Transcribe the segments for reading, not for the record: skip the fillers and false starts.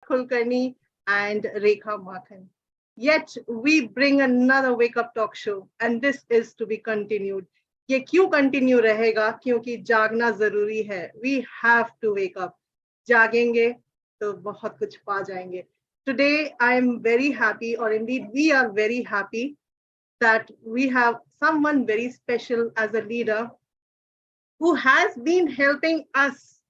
Kulkarni and Rekha Makhan. Yet we bring another wake-up talk show, and this is to be continued. ये क्यों continue रहेगा? क्योंकि जागना जरूरी है. We have to wake up. जागेंगे तो बहुत कुछ पा जाएंगे. Today I am very happy, or indeed we are very happy that we have someone very special as a leader who has been helping us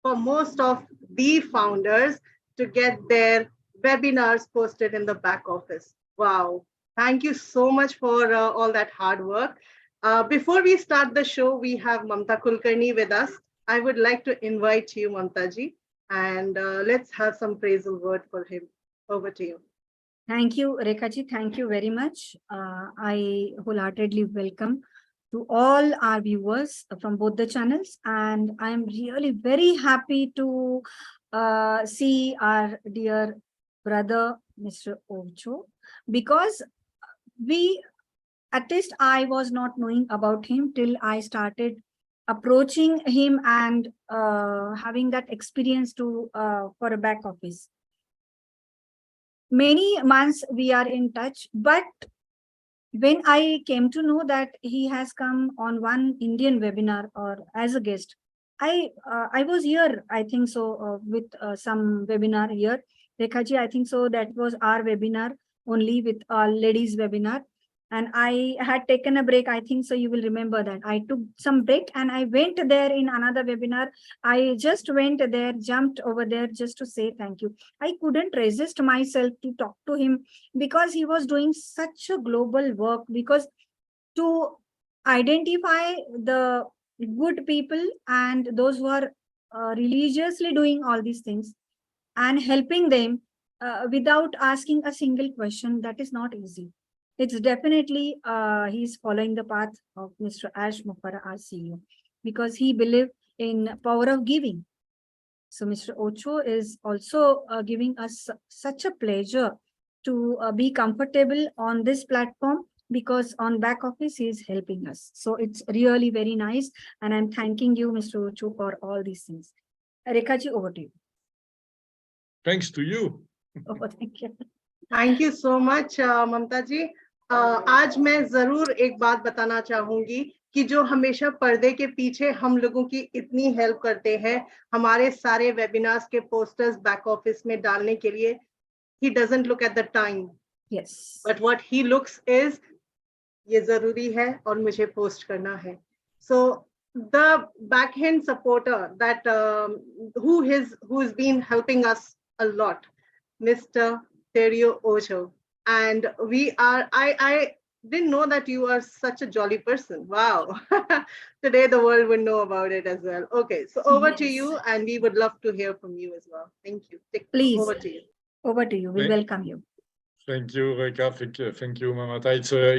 for most of the founders to get their webinars posted in the back office. Wow. Thank you so much for all that hard work. Before we start the show, we have Mamata Kulkarni with us. I would like to invite you, Mamataji, and let's have some praisal word for him. Over to you. Thank you, Rekha ji. Thank you very much. I wholeheartedly welcome to all our viewers from both the channels, and I am really very happy to see our dear brother, Mr. Ocho, because at least I was not knowing about him till I started approaching him and having that experience to for a back office. Many months we are in touch, but when I came to know that he has come on one Indian webinar or as a guest, I was here, I think so, with some webinar here. Rekha ji, I think so, that was our webinar only with ladies webinar. And I had taken a break. I think so, you will remember that. I took some break and I went there in another webinar. I just went there, jumped over there just to say thank you. I couldn't resist myself to talk to him because he was doing such a global work, because to identify the good people and those who are religiously doing all these things and helping them without asking a single question, that is not easy. It's definitely he's following the path of Mr. Ash Mufarah, our CEO, because he believed in power of giving. So Mr. Ocho is also giving us such a pleasure to be comfortable on this platform, because on back office he is helping us. So it's really very nice, and I'm thanking you, Mr. Ocho, for all these things. Rekha ji, over to you. Thanks to you. Oh, thank you. Thank you so much, Mamata ji. आज मैं जरूर एक बात बताना चाहूंगी कि जो हमेशा पर्दे के पीछे हम लोगों की इतनी हेल्प करते हैं हमारे सारे वेबिनार्स के पोस्टर्स बैक ऑफिस में डालने के लिए, he doesn't look at the time. Yes. But what he looks is, ये जरूरी है और मुझे पोस्ट करना है. So the backhand supporter that who has been helping us a lot, Mr. Thierry Ocho. And I didn't know that you are such a jolly person. Wow. Today the world would know about it as well. Okay, so over to you, and we would love to hear from you as well. Thank you. Please. Over to you. Over to you. We welcome you. Thank you, Rekha. Thank you, Mamata.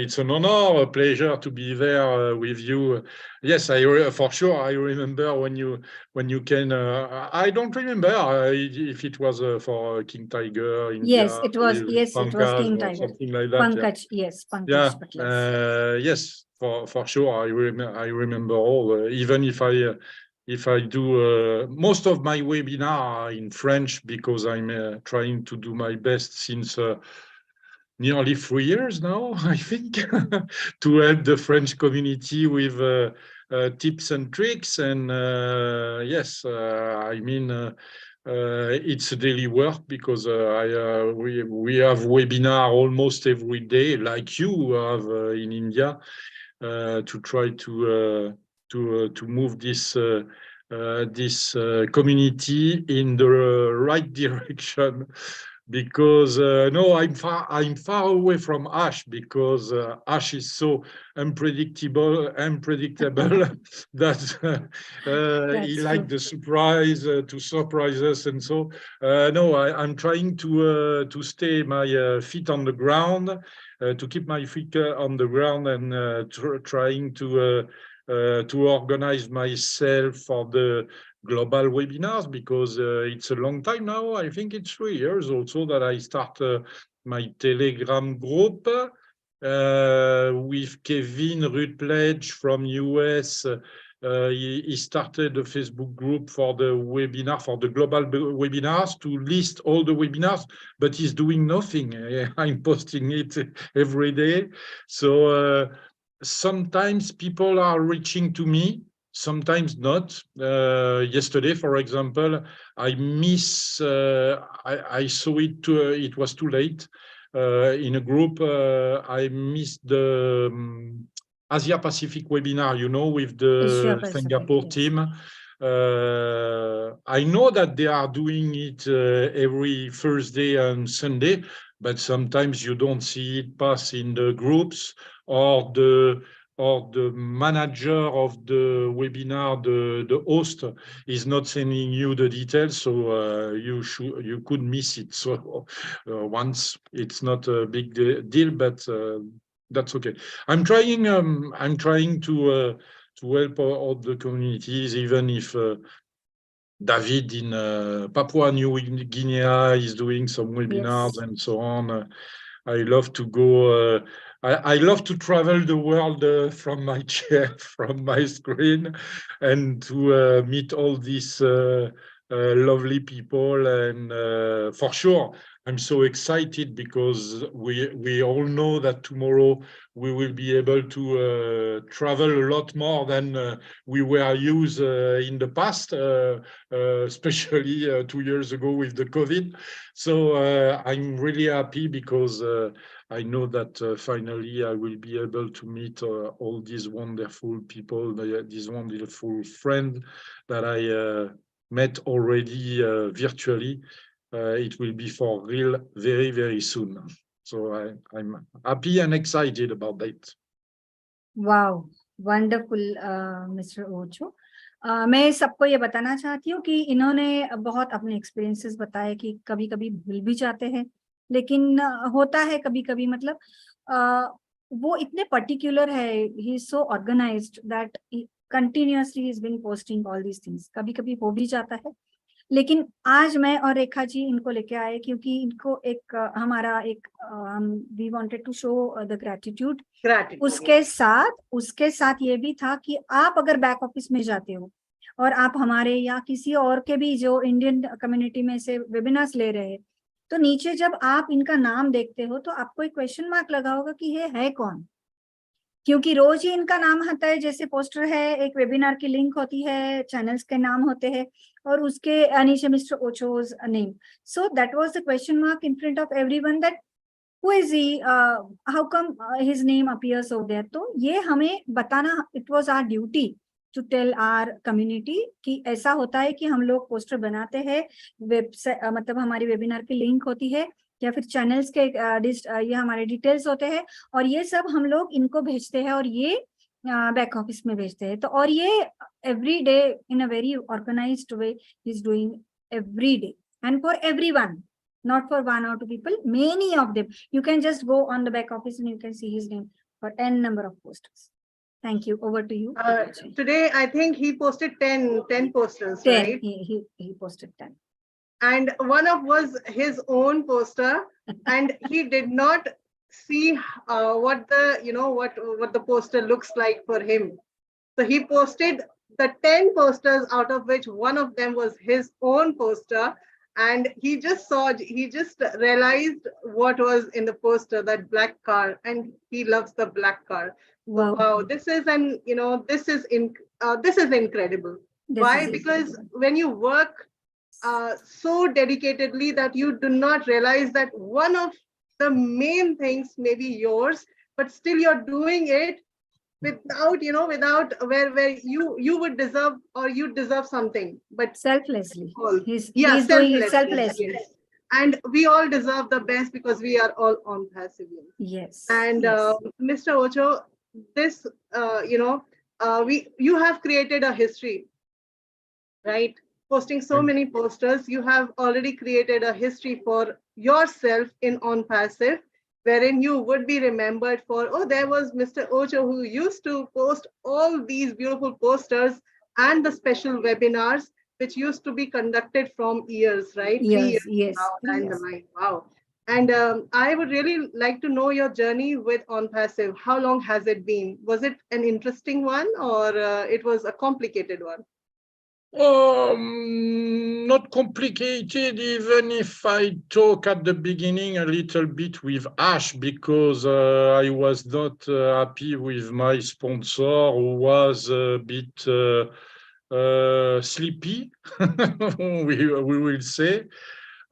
It's an honor, a pleasure to be there with you. Yes, for sure. I remember when you came. I don't remember if it was for King Tiger. Yes, it was. Yes, it was King Tiger. Something like that. Pankaj, yeah. Yes, Pankaj. Yeah. Yes, for sure. I remember all. Even if I do most of my webinar in French, because I'm trying to do my best since nearly 3 years now, I think, to help the French community with tips and tricks. And yes, I mean, it's a daily work, because we have webinar almost every day, like you have in India, to try to move this community in the right direction. Because no, I'm far away from Ash, because Ash is so unpredictable that he likes the surprise, to surprise us. And so no, I'm trying to stay my feet on the ground, to keep my feet on the ground, and trying to organize myself for the global webinars, because it's a long time now. I think it's 3 years also that I start my Telegram group with Kevin Rutledge from US, he started a Facebook group for the webinar, for the global webinars, to list all the webinars, but he's doing nothing. I'm posting it every day. So sometimes people are reaching to me, sometimes not. Yesterday, for example, I saw it, it was too late. In a group, I missed the Asia Pacific webinar, you know, with Asia the Pacific, Singapore yes. team. I know that they are doing it every Thursday and Sunday, but sometimes you don't see it pass in the groups, or the manager of the webinar, the host, is not sending you the details, so you could miss it. So once, it's not a big deal, but that's okay. I'm trying to help all the communities, even if David in Papua New Guinea is doing some webinars, Yes. and so on. I love to go. I love to travel the world from my chair, from my screen, and to meet all these lovely people. And for sure, I'm so excited, because we all know that tomorrow we will be able to travel a lot more than we were used in the past, especially 2 years ago with the COVID. So I'm really happy, because I know that finally I will be able to meet all these wonderful people, these wonderful friends that I met already virtually. It will be for real very, very soon. So I'm happy and excited about that. Wow, wonderful mister Ocho. मैं सबको ये बताना चाहती हूँ कि इन्होंने बहुत अपने एक्सपीरियंसेस बताए कि कभी कभी भूल भी जाते हैं, लेकिन होता है कभी कभी, मतलब वो इतने पर्टिकुलर है, he is so organised that continuously is been posting all these things. कभी कभी हो भी जाता है, लेकिन आज मैं और रेखा जी इनको लेके आए क्योंकि इनको एक हमारा एक we wanted to show the gratitude. उसके साथ ये भी था कि आप अगर बैक ऑफिस में जाते हो और आप हमारे या किसी और के भी जो इंडियन कम्युनिटी में से वेबिनार्स ले रहे हैं, तो नीचे जब आप इनका नाम देखते हो तो आपको एक क्वेश्चन मार्क लगा होगा कि ये है कौन, क्योंकि रोज ही इनका नाम आता है, जैसे पोस्टर है, एक वेबिनार की लिंक होती है, चैनल्स के नाम होते हैं, और उसके नीचे mister Ocho's name. So that was the question mark in front of everyone, that who is he, how come his name appears over there। तो ये हमें बताना, it was our duty to tell our community कि ऐसा होता है कि हम लोग पोस्टर बनाते हैं, वेबसाइट मतलब हमारी वेबिनार की लिंक होती है, या फिर चैनल्स के ये हमारे डिटेल्स होते हैं, और ये सब हम लोग इनको भेजते हैं, और ये बैक ऑफिस में भेजते हैं। तो और ये every day in a very organised way is doing every day, and for everyone, not for one or two people, many of them. You can just go on the back office and you can see his name for n number of posters. Thank you. Over to you. Today, I think he posted 10 posters, 10, right? He posted 10. And one of was his own poster, and he did not see what the poster looks like for him. So he posted the 10 posters, out of which one of them was his own poster. And he just realized what was in the poster, that black car, and he loves the black car. Wow, this is this is incredible. Why? Because when you work so dedicatedly that you do not realize that one of the main things may be yours, but still you're doing it without where you would deserve, or you deserve something, but selflessly. He's selflessly. doing it selflessly. Yes. And we all deserve the best, because we are all on passive. Yes. And yes. Mr. Ocho, this you have created a history, right? Posting so many posters, you have already created a history for yourself in ONPASSIVE, wherein you would be remembered for, oh, there was Mr. Ocho who used to post all these beautiful posters and the special webinars which used to be conducted from years, right? 3 years Yes. down the line. Wow. And I would really like to know your journey with ONPASSIVE. How long has it been? Was it an interesting one, or it was a complicated one? Not complicated, even if I talk at the beginning a little bit with Ash, because I was not happy with my sponsor, who was a bit sleepy, we will say.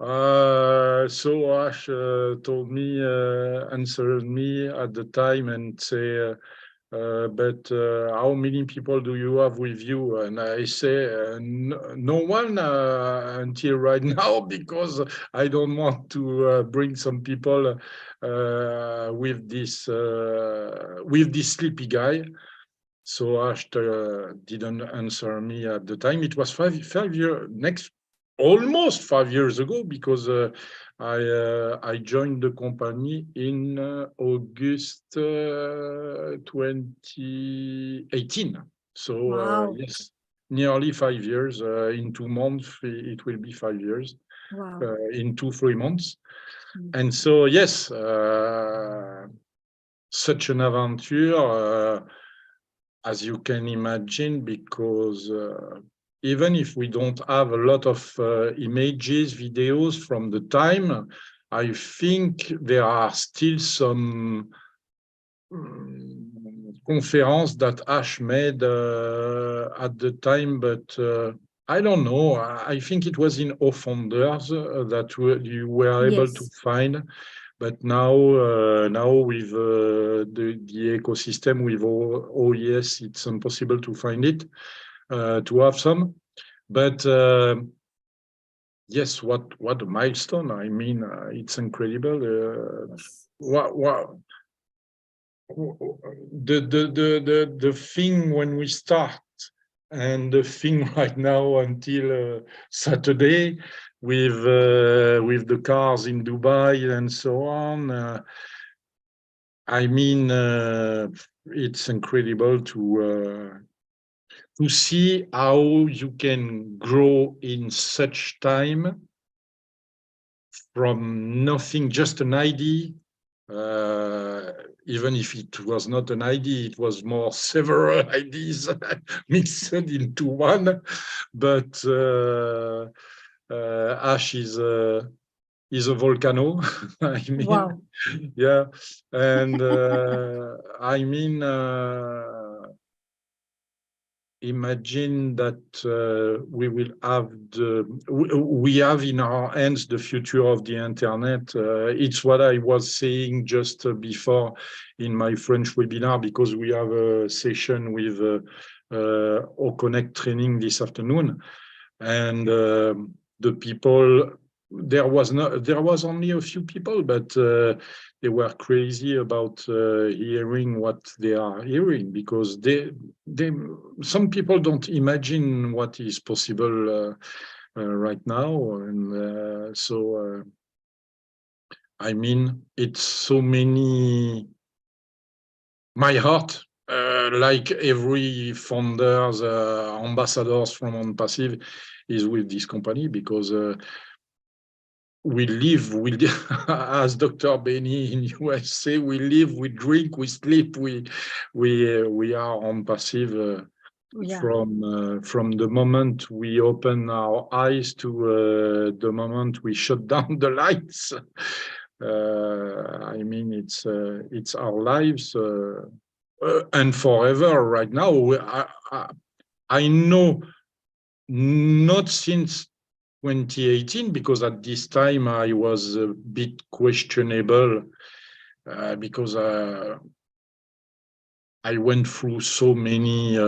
So Ash told me, answered me at the time and say, but how many people do you have with you? And I say, no one until right now, because I don't want to bring some people with this sleepy guy. So Ash didn't answer me at the time. It was 5 years almost 5 years ago, because I joined the company in August 2018. So Wow. yes, nearly 5 years. In 2 months, it will be 5 years. Wow. In 3 months. Mm. And so yes, such an adventure. As you can imagine, because even if we don't have a lot of images, videos from the time, I think there are still some conference that Ash made at the time, but I don't know. I think it was in Offenders that you were able to Yes. find. But now, now with the ecosystem with OES, it's impossible to find it, to have some. But yes, what a milestone! I mean, it's incredible. Yes. What the thing when we start, and the thing right now until Saturday with the cars in Dubai and so on. I mean, it's incredible to see how you can grow in such time from nothing, just an idea. Even if it was not an idea, it was more several ideas mixed into one. But Ash is a volcano. I mean, Wow. yeah, and I mean, imagine that we will have we have in our hands the future of the internet. It's what I was saying just before in my French webinar, because we have a session with Connect training this afternoon, and the people, there was only a few people, but they were crazy about hearing what they are hearing, because they some people don't imagine what is possible right now. And so I mean, it's so many, my heart, like every founders, ambassadors from ONPASSIVE, is with this company, because we live, as Dr. Benny in USA, we live, we drink, we sleep, we are ONPASSIVE Yeah. from the moment we open our eyes to the moment we shut down the lights. I mean, it's our lives, and forever. Right now, I know, not since 2018, because at this time I was a bit questionable, because I went through so many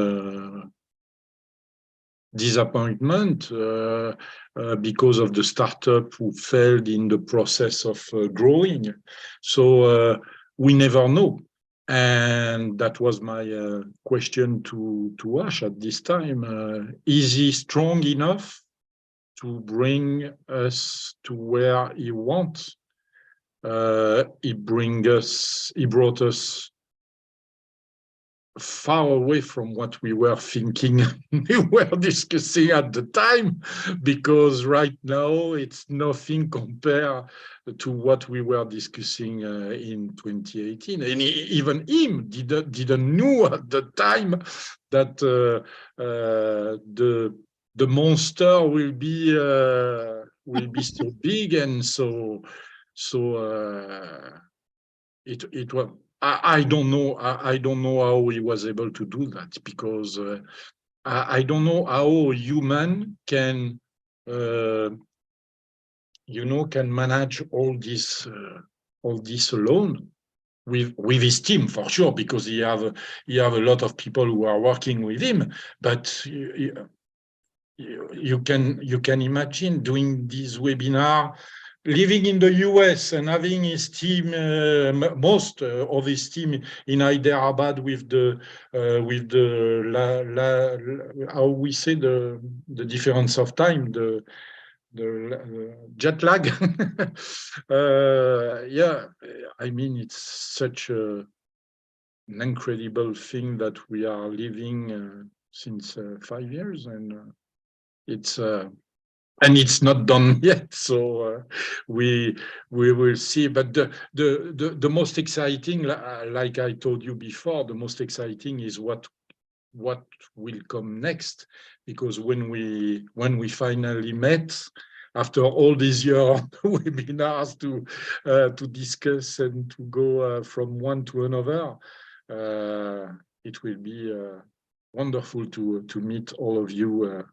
disappointment because of the startup who failed in the process of growing. So we never know. And that was my question to Ash at this time. Is he strong enough to bring us to where he wants? He brought us far away from what we were thinking, we were discussing at the time, because right now it's nothing compared to what we were discussing in 2018. And even him didn't know at the time that the monster will be so big and so it was. I don't know. I don't know how he was able to do that, because I don't know how a human can, can manage all this alone with his team, for sure, because he have a lot of people who are working with him. But you can imagine doing this webinar, living in the US and having his team, most of his team in Hyderabad with the how we say the difference of time, the jet lag. Yeah, I mean, it's such an incredible thing that we are living since 5 years, and it's not done yet, so we will see. But the most exciting, like I told you before, the most exciting is what will come next, because when we finally met after all these years of webinars to discuss and to go from one to another, it will be wonderful to meet all of you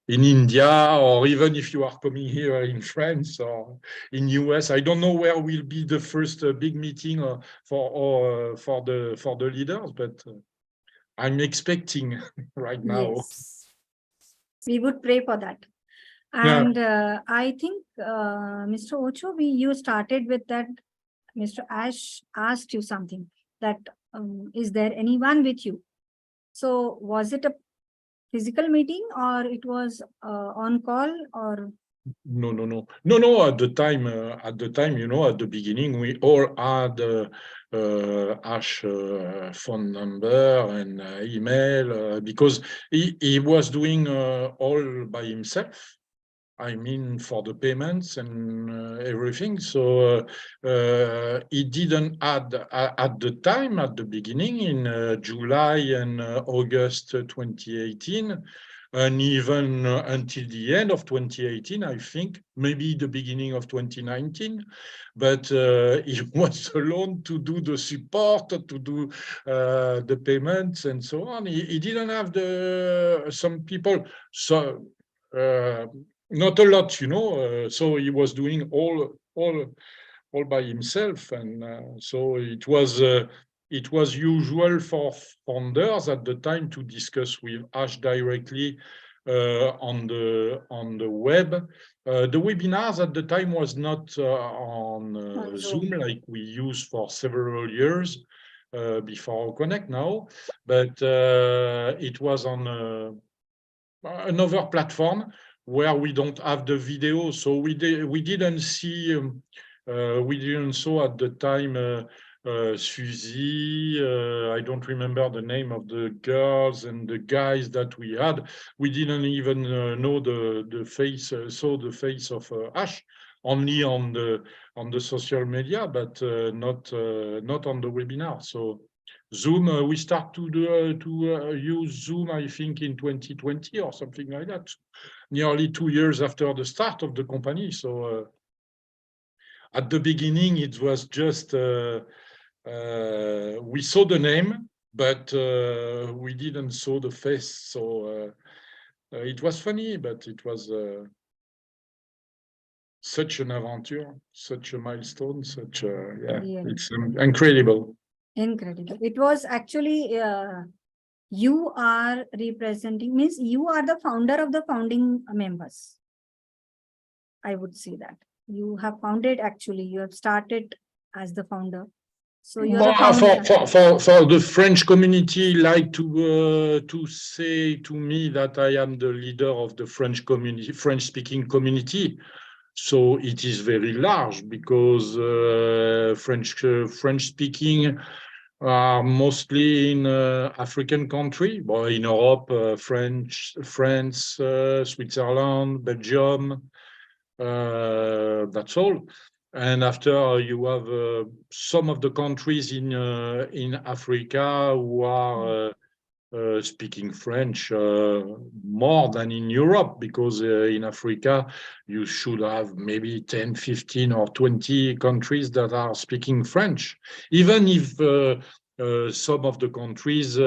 in India, or even if you are coming here in France or in US. I don't know where will be the first big meeting for the leaders, but I'm expecting right now. Yes, we would pray for that. Yeah. And I think, Mr. Ocho, you started with that. Mr. Ash asked you something, that is there anyone with you? So was it a physical meeting, or it was on call, or? No. At the time, at the beginning, we all had Ash phone number and email, because he was doing all by himself. I mean, for the payments and everything. So he didn't add at the time, at the beginning, in July and August 2018, and even until the end of 2018, I think, maybe the beginning of 2019. But he was alone to do the support, to do the payments and so on. He didn't have some people. So. Not a lot, so he was doing all by himself, and so it was usual for founders at the time to discuss with Ash directly on the web. The webinars at the time was not on Zoom like we used for several years before Connect now, but it was on another platform where we don't have the video, so we didn't see we didn't saw at the time Suzy. I don't remember the name of the girls and the guys that we had. We didn't even know the face, saw the face of Ash, only on the social media, but not on the webinar. So Zoom, we start to use Zoom, I think, in 2020 or something like that, nearly 2 years after the start of the company. So at the beginning, it was just we saw the name, but we didn't saw the face. So it was funny, but it was such an adventure, such a milestone, such it's incredible. Incredible. It was actually, you are representing, means you are the founder of the founding members. I would say that you have founded, actually, you have started as the founder. So you're the founder. For the French community, like to say to me that I am the leader of the French community, French-speaking community. So it is very large, because French-speaking are mostly in African country, but in Europe, France, Switzerland, Belgium. That's all. And after you have some of the countries in Africa who are speaking French more than in Europe, because in Africa you should have maybe 10, 15 or 20 countries that are speaking French, even if some of the countries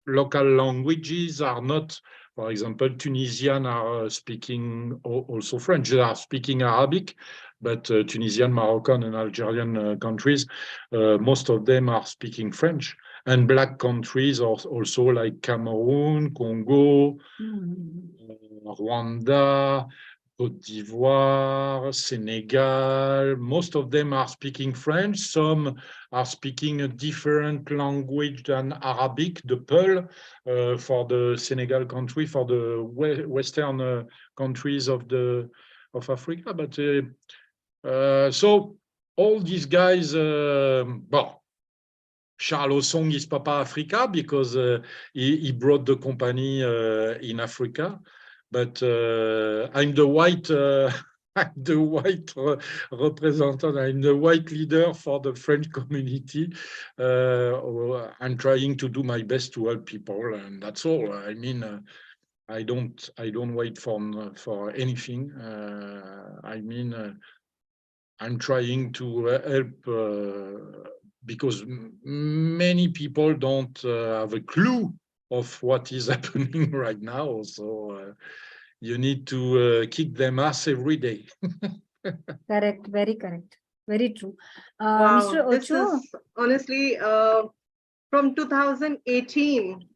local languages are not. For example, Tunisian are speaking also French. They are speaking Arabic, but Tunisian, Moroccan, and Algerian countries, most of them are speaking French. And black countries also like Cameroon, Congo, Rwanda, Côte d'Ivoire, Senegal, most of them are speaking French. Some are speaking a different language than Arabic, the Peul, for the Senegal country, for the western countries of Africa. But so all these guys, well, Charles Osong is Papa Africa because he brought the company in Africa. But I'm the white, I'm the white representative. I'm the white leader for the French community. I'm trying to do my best to help people, and that's all. I mean, I don't wait for anything. I mean, I'm trying to help because many people don't have a clue of what is happening right now. So you need to kick them ass every day. Correct, very correct. Very true. Wow, Mr. this Ocho, is honestly from 2018,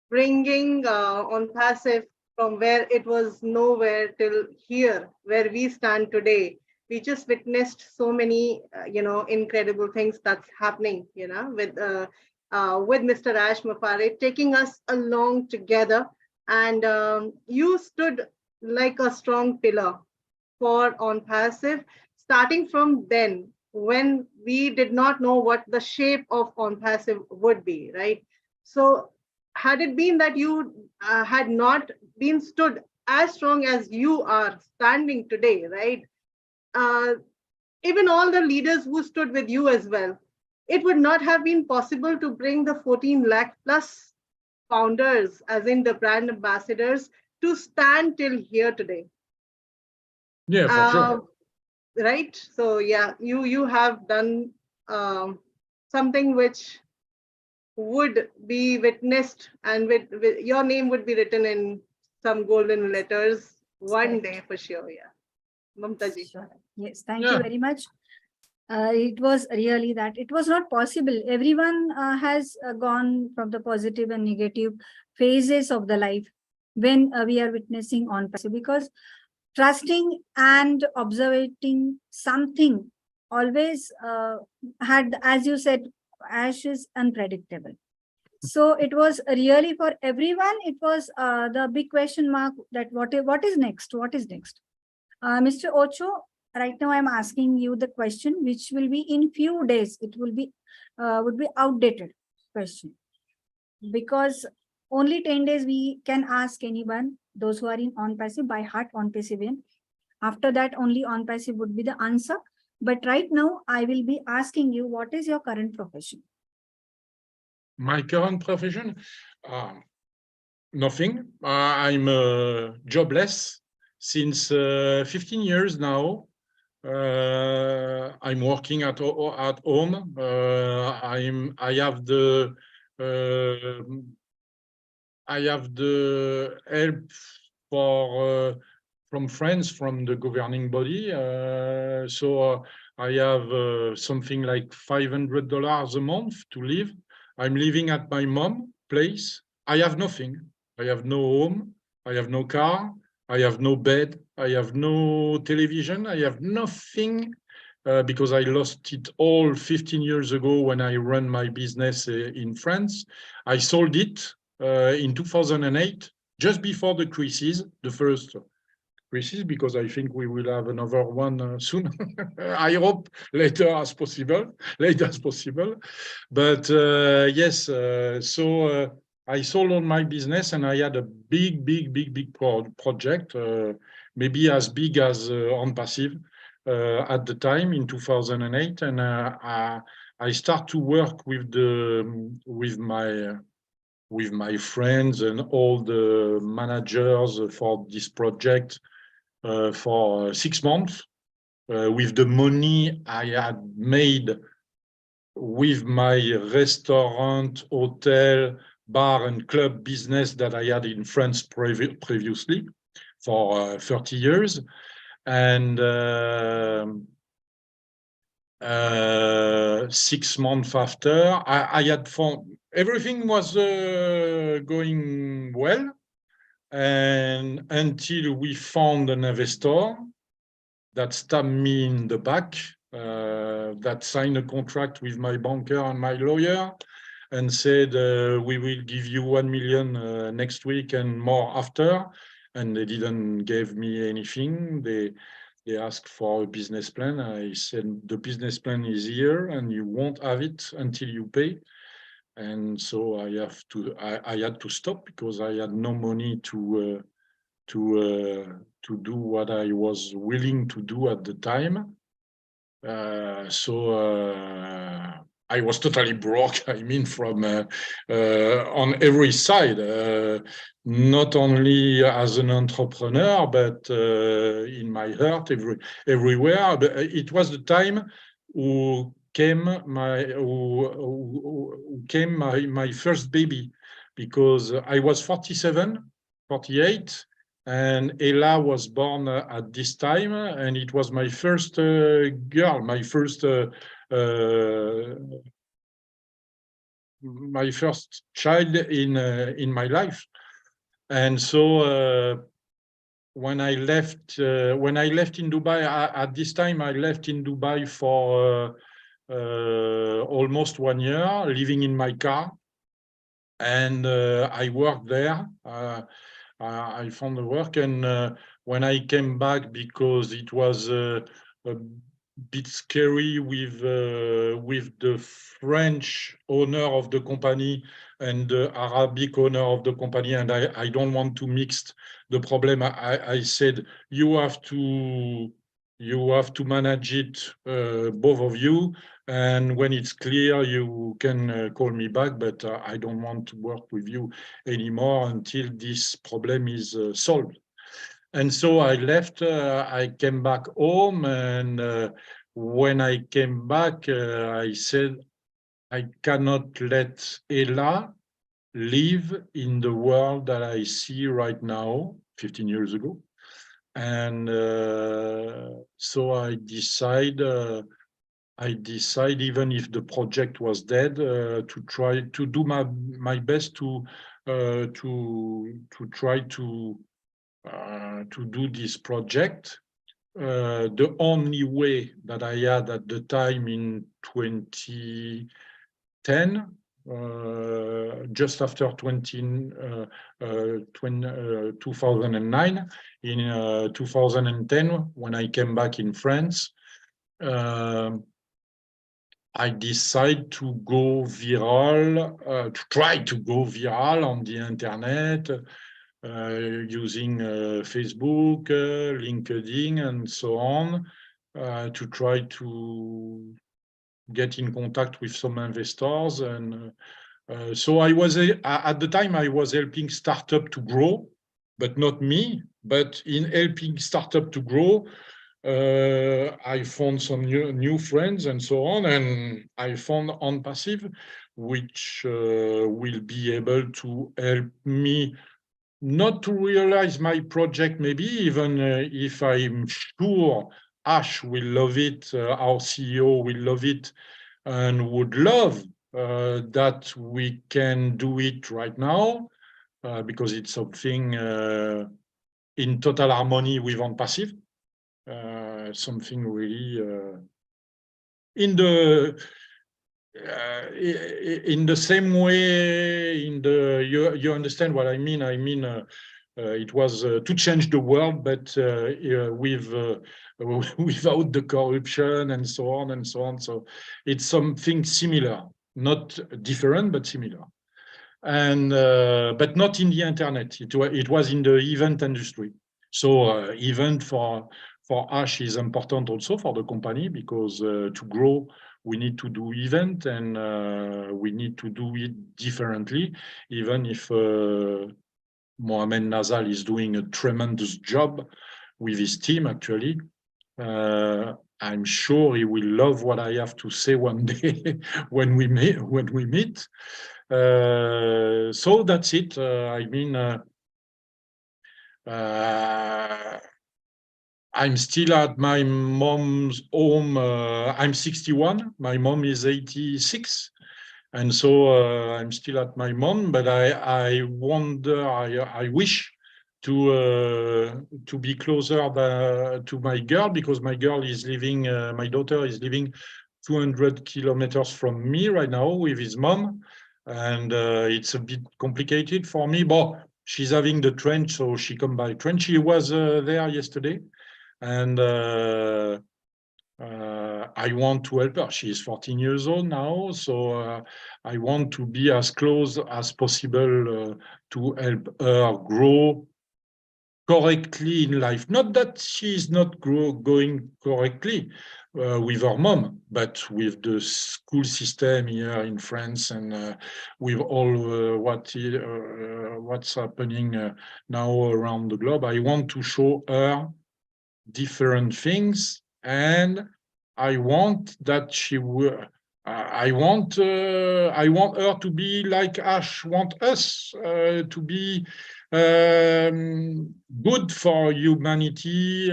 bringing on passive from where it was nowhere till here, where we stand today. We just witnessed so many, incredible things that's happening, with Mr. Ash Mafare taking us along together. And you stood like a strong pillar for on passive, starting from then when we did not know what the shape of on passive would be, right? So had it been that you had not been stood as strong as you are standing today, right? Uh, Even all the leaders who stood with you as well, it would not have been possible to bring the 14 lakh plus founders, as in the brand ambassadors, to stand till here today. Yeah, for sure. Right? So yeah, you have done something which would be witnessed, and with your name would be written in some golden letters one day for sure. Yeah, Mamta ji. sure. Yes, thank you Yeah. very much. It was really that it was not possible. Everyone has gone from the positive and negative phases of the life when we are witnessing on passive, because trusting and observing something always had, as you said, Ash is unpredictable. So it was really for everyone, it was the big question mark that what is next? What is next? Mr. Ocho, right now I'm asking you the question, which will be in few days. It will be would be outdated question, because only 10 days we can ask anyone, those who are in on passive by heart, on passive in. After that, only on passive would be the answer. But right now, I will be asking you, what is your current profession? My current profession, nothing. I'm jobless since 15 years now. I'm working at home. I have the help from friends from the governing body. So I have something like $500 a month to live. I'm living at my mom's place. I have nothing. I have no home. I have no car. I have no bed. I have no television. I have nothing because I lost it all 15 years ago when I ran my business in France. I sold it in 2008, just before the crisis, the first precise because I think we will have another one soon. I hope later as possible. But yes, so I sold all my business and I had a big project, maybe as big as ONPASSIVE at the time in 2008, and I start to work with my friends and all the managers for this project for 6 months with the money I had made with my restaurant, hotel, bar and club business that I had in France previously for 30 years. And 6 months after, I had found everything was going well, and until we found an investor that stabbed me in the back, that signed a contract with my banker and my lawyer and said, we will give you 1 million next week and more after. And they didn't give me anything. They asked for a business plan. I said, the business plan is here and you won't have it until you pay. And so I had to stop because I had no money to do what I was willing to do at the time. So I was totally broke. I mean, from on every side, not only as an entrepreneur, but in my heart, everywhere. But it was the time who came my first baby, because I was 47, 48. And Ella was born at this time, and it was my first girl, my first child in my life. And so when I left in Dubai, at this time I left in Dubai for almost 1 year, living in my car, and I worked there. I found the work, and when I came back, because it was a bit scary with the French owner of the company and the Arabic owner of the company, and I don't want to mix the problem. I said, you have to manage it, both of you, and when it's clear, you can call me back, but I don't want to work with you anymore until this problem is solved. And so I left, I came back home, and when I came back, I said, I cannot let Ella live in the world that I see right now, 15 years ago. And so I decide, even if the project was dead, to try to do my best to try to do this project. The only way that I had at the time in 2010, just after 2009, in 2010, when I came back in France, I decided to go viral, to try to go viral on the internet, using Facebook, LinkedIn, and so on, to try to get in contact with some investors. And so I was, at the time, I was helping startup to grow, but not me. But in helping startup to grow, I found some new friends and so on, and I found ONPASSIVE, which will be able to help me not to realize my project, maybe even if I'm sure Ash will love it, our CEO will love it, and would love that we can do it right now, because it's something in total harmony with ONPASSIVE. Something really in the same way, you understand what I mean. I mean, It was to change the world, but with without the corruption and so on and so on. So it's something similar, not different, but similar. And but not in the internet. It was in the event industry. So event for Ash is important also for the company, because to grow we need to do event, and we need to do it differently, even if Mohamed Nazal is doing a tremendous job with his team, actually. I'm sure he will love what I have to say one day when we meet. So that's it. I mean, I'm still at my mom's home. I'm 61. My mom is 86. And so I'm still at my mom, but I wonder, I wish to be closer to my girl, because my girl is living, my daughter is living 200 kilometers from me right now with his mom, and it's a bit complicated for me. But she's having the train, so she come by train. She was there yesterday, and I want to help her. She is 14 years old now, so I want to be as close as possible to help her grow correctly in life. Not that she is not going correctly with her mom, but with the school system here in France, and with all what's happening now around the globe. I want to show her different things, and I want that she will. I want her to be like Ash want us to be good for humanity,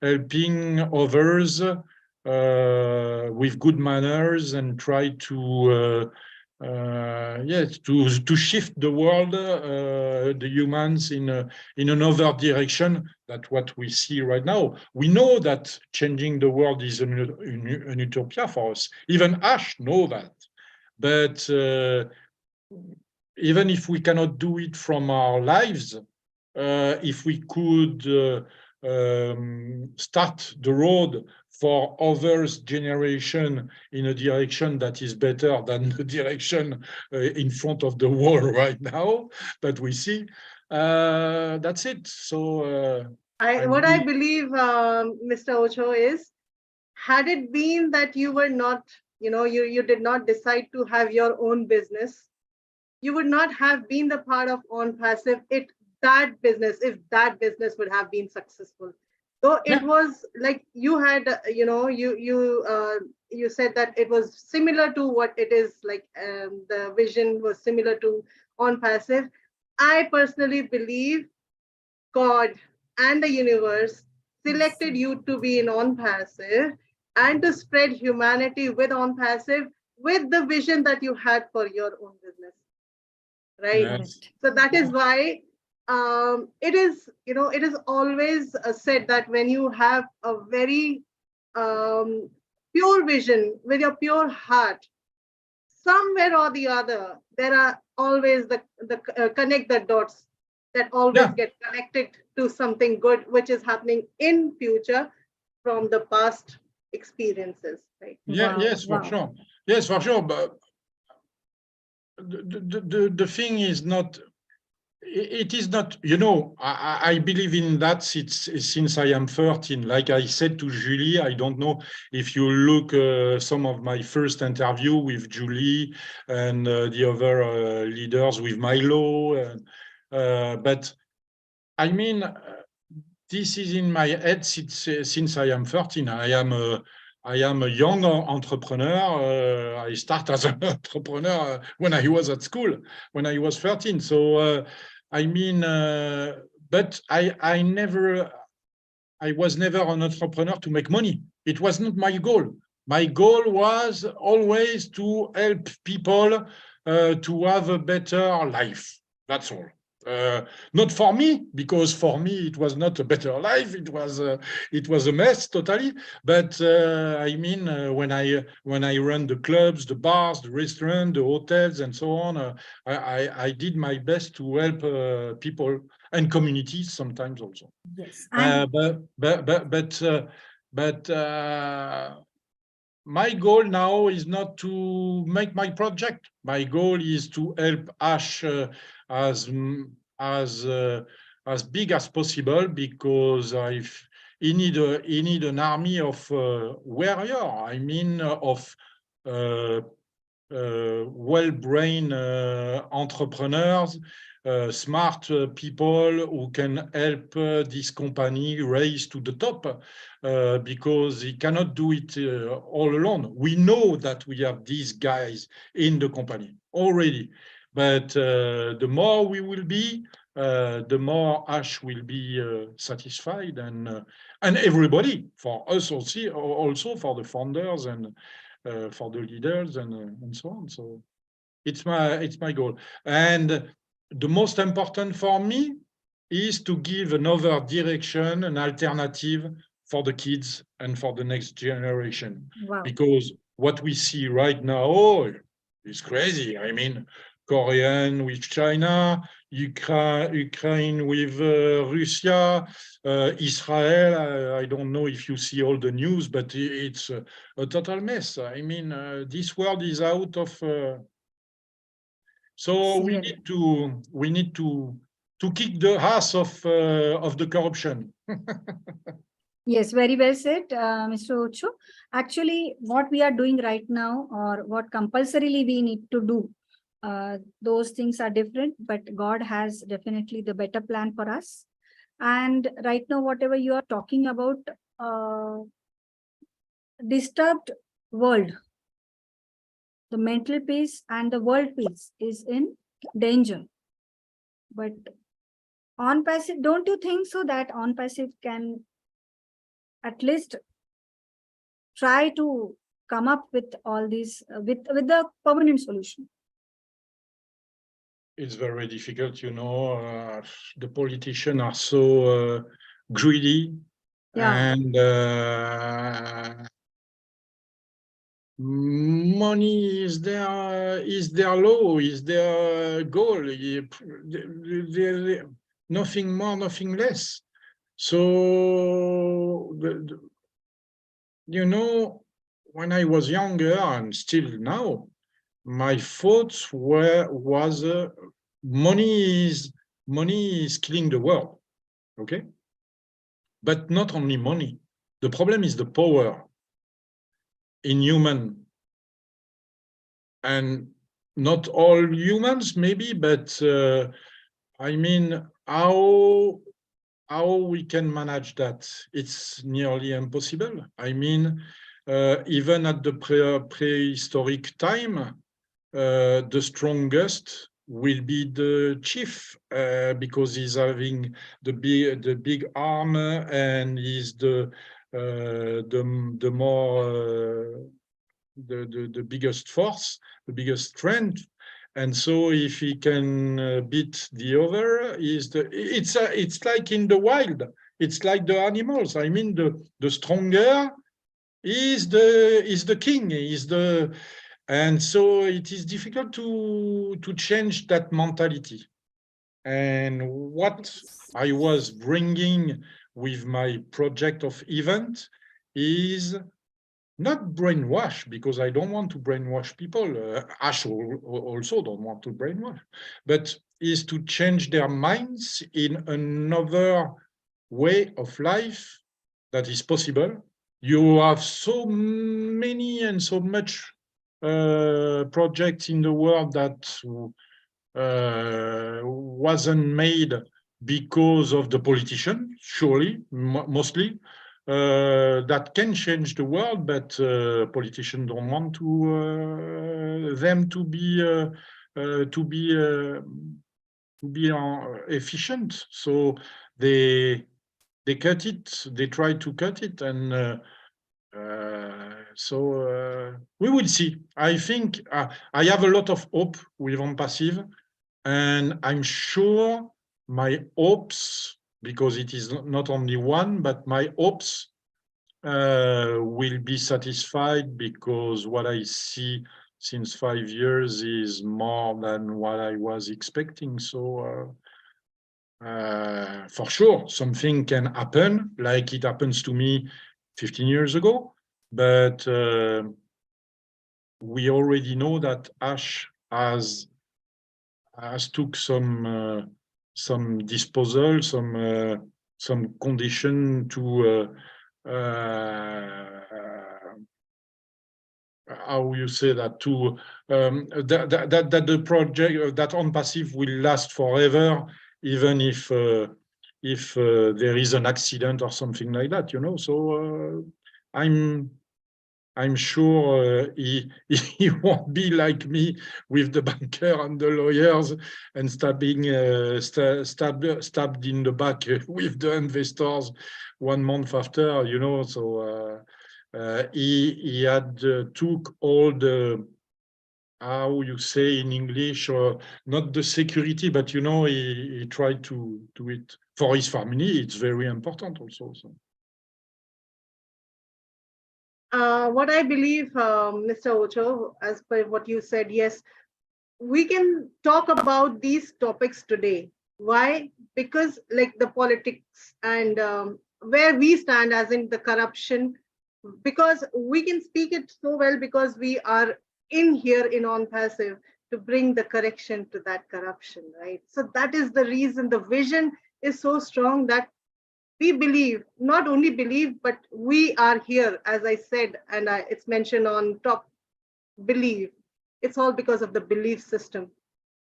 helping others with good manners, and try to yes, to shift the world, the humans in another direction than what we see right now. We know that changing the world is an utopia for us. Even Ash know that, but even if we cannot do it from our lives, if we could start the road for others' generation in a direction that is better than the direction in front of the wall right now that we see, that's it. So What I believe, Mr. Ocho, is, had it been that you were not, you did not decide to have your own business, you would not have been the part of ONPASSIVE if that business would have been successful. So it was like you had, you said that it was similar to what it is like. The vision was similar to ONPASSIVE. I personally believe God and the universe selected you to be in ONPASSIVE and to spread humanity with ONPASSIVE, with the vision that you had for your own business. Right. yes. So that is why it is always said that when you have a very pure vision with your pure heart, somewhere or the other, there are always the connect the dots that always get connected to something good, which is happening in future from the past experiences. Right. Yeah. Wow, Yes, for wow. sure. Yes, for sure. But the thing is not. It is not, I believe in that since I am 13. Like I said to Julie, I don't know if you look some of my first interview with Julie and the other leaders with Milo. But I mean, this is in my head since I am 13. I am a young entrepreneur. I started as an entrepreneur when I was at school, when I was 13. So I mean, but I was never an entrepreneur to make money. It was not my goal. My goal was always to help people to have a better life. That's all. Not for me, because for me it was not a better life. It was a mess totally. But I mean, when I run the clubs, the bars, the restaurants, the hotels, and so on, I did my best to help people and communities sometimes also. Yes. And But my goal now is not to make my project. My goal is to help Ash as as big as possible, because he need an army of warrior. I mean, of well-brained entrepreneurs, smart people who can help this company raise to the top, because he cannot do it all alone. We know that we have these guys in the company already, but the more we will be, the more Ash will be satisfied, and everybody, for us also for the founders and for the leaders and so on. So it's my goal. And the most important for me is to give another direction, an alternative for the kids and for the next generation. wow. Because what we see right now is crazy. I mean, Korean with China, Ukraine with Russia, Israel. I don't know if you see all the news, but it's a total mess. I mean, this world is out of. So we need to kick the ass of the corruption. Yes, very well said, Mr. Ocho. Actually, what we are doing right now, or what compulsorily we need to do, those things are different, but God has definitely the better plan for us. And right now, whatever you are talking about, disturbed world, the mental peace and the world peace is in danger. But ONPASSIVE, don't you think so that ONPASSIVE can at least try to come up with all these with the permanent solution? It's very difficult, you know. The politicians are so greedy, Yeah. and money is their law, is their goal. Nothing more, nothing less. So you know, when I was younger, and still now, my thoughts was money is killing the world. Okay, but not only money. The problem is the power in human, and not all humans maybe, but I mean, how we can manage that? It's nearly impossible. I mean, even at the prehistoric time, the strongest will be the chief, because he's having the big arm, and he's the more the biggest force, the biggest strength. And so if he can beat the other, it's like in the wild, it's like the animals. I mean, the stronger is the king, and so it is difficult to change that mentality. And what I was bringing with my project of event is not brainwash, because I don't want to brainwash people. Ash also don't want to brainwash, but is to change their minds in another way of life that is possible. You have so many and so much projects in the world that wasn't made because of the politician, surely, mostly, that can change the world, but politicians don't want to them to be efficient. So they cut it. They try to cut it, and so we will see. I think I have a lot of hope with ONPASSIVE, and I'm sure my hopes, because it is not only one, but my hopes will be satisfied, because what I see since 5 years is more than what I was expecting. So For sure, something can happen, like it happens to me 15 years ago, but we already know that Ash has took some disposal, some condition to how you say that, to that the project, that ONPASSIVE will last forever, even if there is an accident or something like that, you know. So I'm sure he won't be like me with the banker and the lawyers and stabbed in the back with the investors 1 month after, you know. So he had took all the, how you say in English, not the security, but you know, he tried to do it for his family. It's very important also. So. What I believe, Mr. Ocho, as per what you said, yes, we can talk about these topics today. Why? Because like the politics and where we stand as in the corruption, because we can speak it so well because we are in here in ONPASSIVE to bring the correction to that corruption, right? So that is the reason the vision is so strong that we believe, not only believe, but we are here, as I said, and it's mentioned on top, believe. It's all because of the belief system.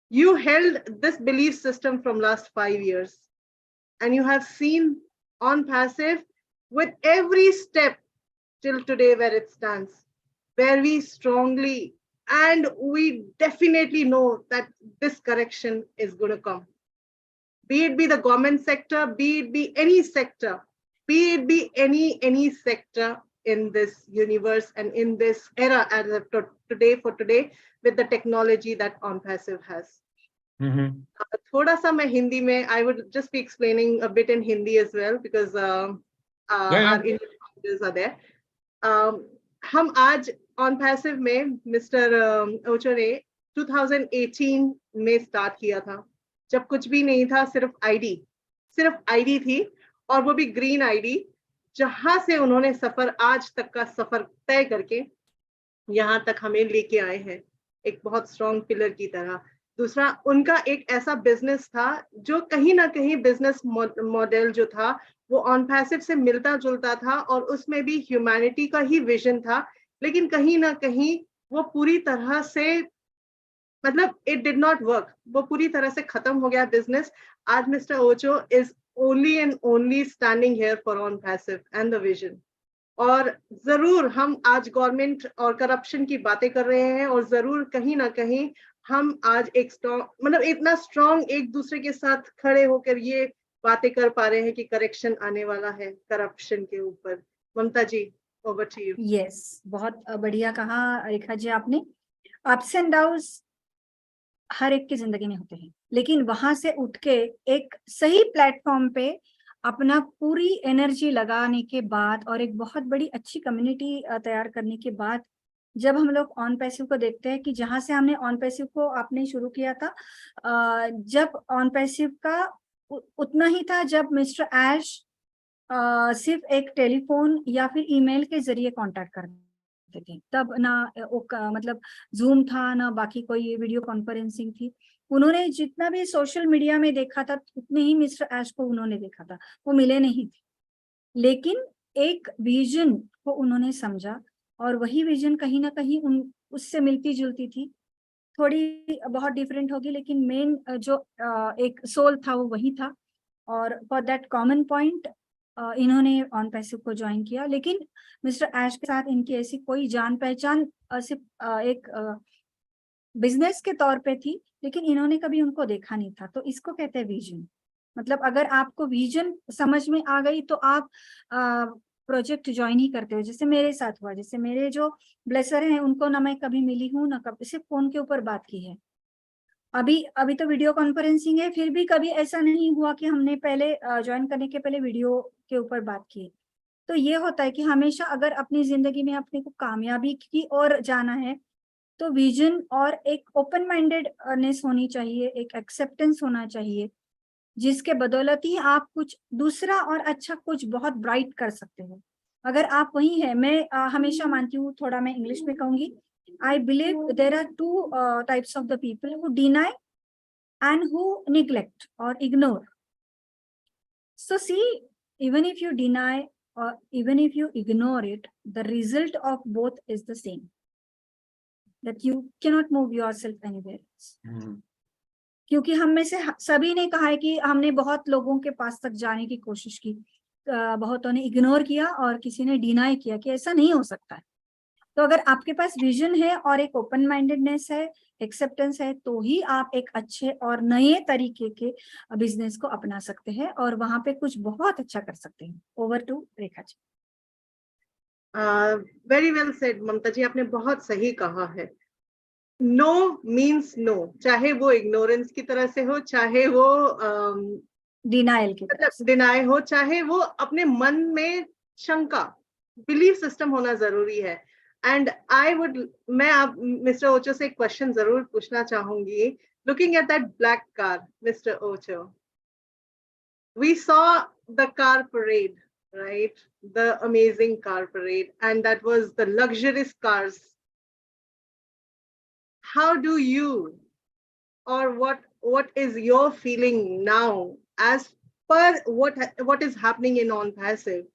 You held this belief system from last 5 years, and you have seen ONPASSIVE with every step till today where it stands, where we strongly and we definitely know that this correction is going to come. Be it be the government sector, be it be any sector, be it be any sector in this universe and in this era as of today, for today, with the technology that ONPASSIVE has. थोड़ा सा मैं हिंदी में, I would just be explaining a bit in Hindi as well because our Indian audience are there. हम आज ONPASSIVE में Mr. Ocho ने 2018 में start किया था, जब कुछ भी नहीं था, सिर्फ आईडी थी, और वो भी ग्रीन आईडी, जहां से उन्होंने सफर, आज तक का सफर तय करके यहां तक हमें लेके आए हैं, एक बहुत स्ट्रॉन्ग पिलर की तरह। दूसरा, उनका एक ऐसा बिजनेस था जो कहीं ना कहीं बिजनेस मॉडल जो था वो ONPASSIVE से मिलता जुलता था, और उसमें भी ह्यूमैनिटी का ही विजन था, लेकिन कहीं ना कहीं वो पूरी तरह से, मतलब इट डिड नॉट वर्क, वो पूरी तरह से खत्म हो गया बिजनेस। आज mister Ocho is only and only standing here for ONPASSIVE and the vision. और जरूर हम आज गवर्नमेंट और करप्शन की बातें कर रहे हैं, और जरूर कहीं ना कहीं हम आज एक स्ट्रॉन्ग, मतलब इतना स्ट्रॉन्ग एक दूसरे के साथ खड़े होकर ये बातें कर पा रहे हैं कि करेक्शन आने वाला है करप्शन के ऊपर। ममता जी, ओवर टू यू। यस, बहुत बढ़िया कहा रेखा जी आपने। अप्स एंड डाउन्स हर एक की जिंदगी में होते हैं, लेकिन वहां से उठ के एक सही प्लेटफॉर्म पे अपना पूरी एनर्जी लगाने के बाद और एक बहुत बड़ी अच्छी कम्युनिटी तैयार करने के बाद जब हम लोग ONPASSIVE को देखते हैं, कि जहां से हमने ONPASSIVE को आपने शुरू किया था, जब ONPASSIVE का उतना ही था जब मिस्टर ऐश सिर्फ एक टेलीफोन या फिर ईमेल के जरिए कांटेक्ट करते थे, तब ना मतलब जूम था, ना बाकी कोई वीडियो कॉन्फ्रेंसिंग थी। उन्होंने जितना भी सोशल मीडिया में देखा था उतने ही मिस्टर ऐश को उन्होंने देखा था, वो मिले नहीं थे, लेकिन एक विजन को उन्होंने समझा, और वही विजन कहीं ना कहीं उससे मिलती जुलती थी, थोड़ी बहुत डिफरेंट होगी, लेकिन मेन जो एक सोल था वो वही था। और फॉर दैट कॉमन पॉइंट इन्होंने ONPASSIVE को ज्वाइन किया। लेकिन मिस्टर ऐश के साथ इनकी ऐसी कोई जान पहचान सिर्फ एक बिजनेस के तौर पे थी, लेकिन इन्होंने कभी उनको देखा नहीं था। तो इसको कहते हैं विजन। मतलब अगर आपको विजन समझ में आ गई तो आप प्रोजेक्ट ज्वाइन ही करते हो। जैसे मेरे साथ हुआ, जैसे मेरे जो ब्लेसर हैं उनको ना मैं कभी मिली हूँ, ना कभी सिर्फ फोन के ऊपर बात की है। अभी तो वीडियो कॉन्फ्रेंसिंग है, फिर भी कभी ऐसा नहीं हुआ कि हमने पहले ज्वाइन करने के पहले वीडियो के ऊपर बात की। तो ये होता है कि हमेशा अगर अपनी जिंदगी में अपने को कामयाबी की ओर जाना है तो विजन और एक ओपन माइंडेडनेस होनी चाहिए, एक एक्सेप्टेंस होना चाहिए। जिसके बदौलत ही आप कुछ दूसरा और अच्छा कुछ बहुत ब्राइट कर सकते हो। अगर आप वही है, मैं हमेशा मानती हूँ, थोड़ा मैं इंग्लिश में कहूंगी, I believe there are two types of the people who deny and who neglect or ignore. So see, even if you deny or even if you ignore it, the result of both is the same, that you cannot move yourself anywhere else. क्योंकि हम में से सभी ने कहा है कि हमने बहुत लोगों के पास तक जाने की कोशिश की, बहुतों ने इग्नोर किया और किसी ने डिनाई किया कि ऐसा नहीं हो सकता है। तो अगर आपके पास विजन है और एक ओपन माइंडेडनेस है, एक्सेप्टेंस है, तो ही आप एक अच्छे और नए तरीके के बिजनेस को अपना सकते हैं और वहां पे कुछ बहुत अच्छा कर सकते हैं। Over to Rekha ji. Very well said Mamta ji, आपने बहुत सही कहा है। नो मीन्स नो, चाहे वो इग्नोरेंस की तरह से हो, चाहे वो डिनाइल की तरफ से डिनाई हो, चाहे वो अपने मन में शंका, बिलीफ सिस्टम होना जरूरी है। एंड आई वुड, मैं आप मिस्टर ओचो से एक क्वेश्चन जरूर पूछना चाहूंगी। Looking at that black car, mister Ocho, we saw the car parade, right? The amazing car parade, and that was the luxurious cars. How do you, or what is your feeling now as per what is happening in ONPASSIVE,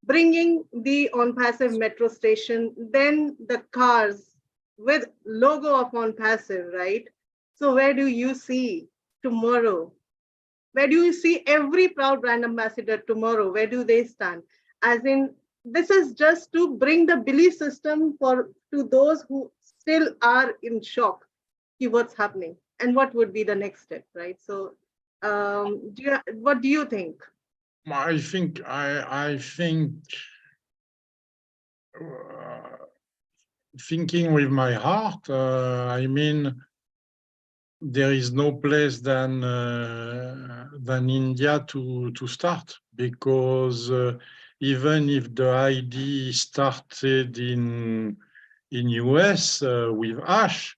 bringing the ONPASSIVE metro station, then the cars with logo of ONPASSIVE, right? So where do you see tomorrow? Where do you see every proud brand ambassador tomorrow? Where do they stand? As in, this is just to bring the belief system to those who still are in shock. What's happening and what would be the next step, right? So, what do you think? I think thinking with my heart, I mean, there is no place than India to start, because even if the idea started in US with Ash,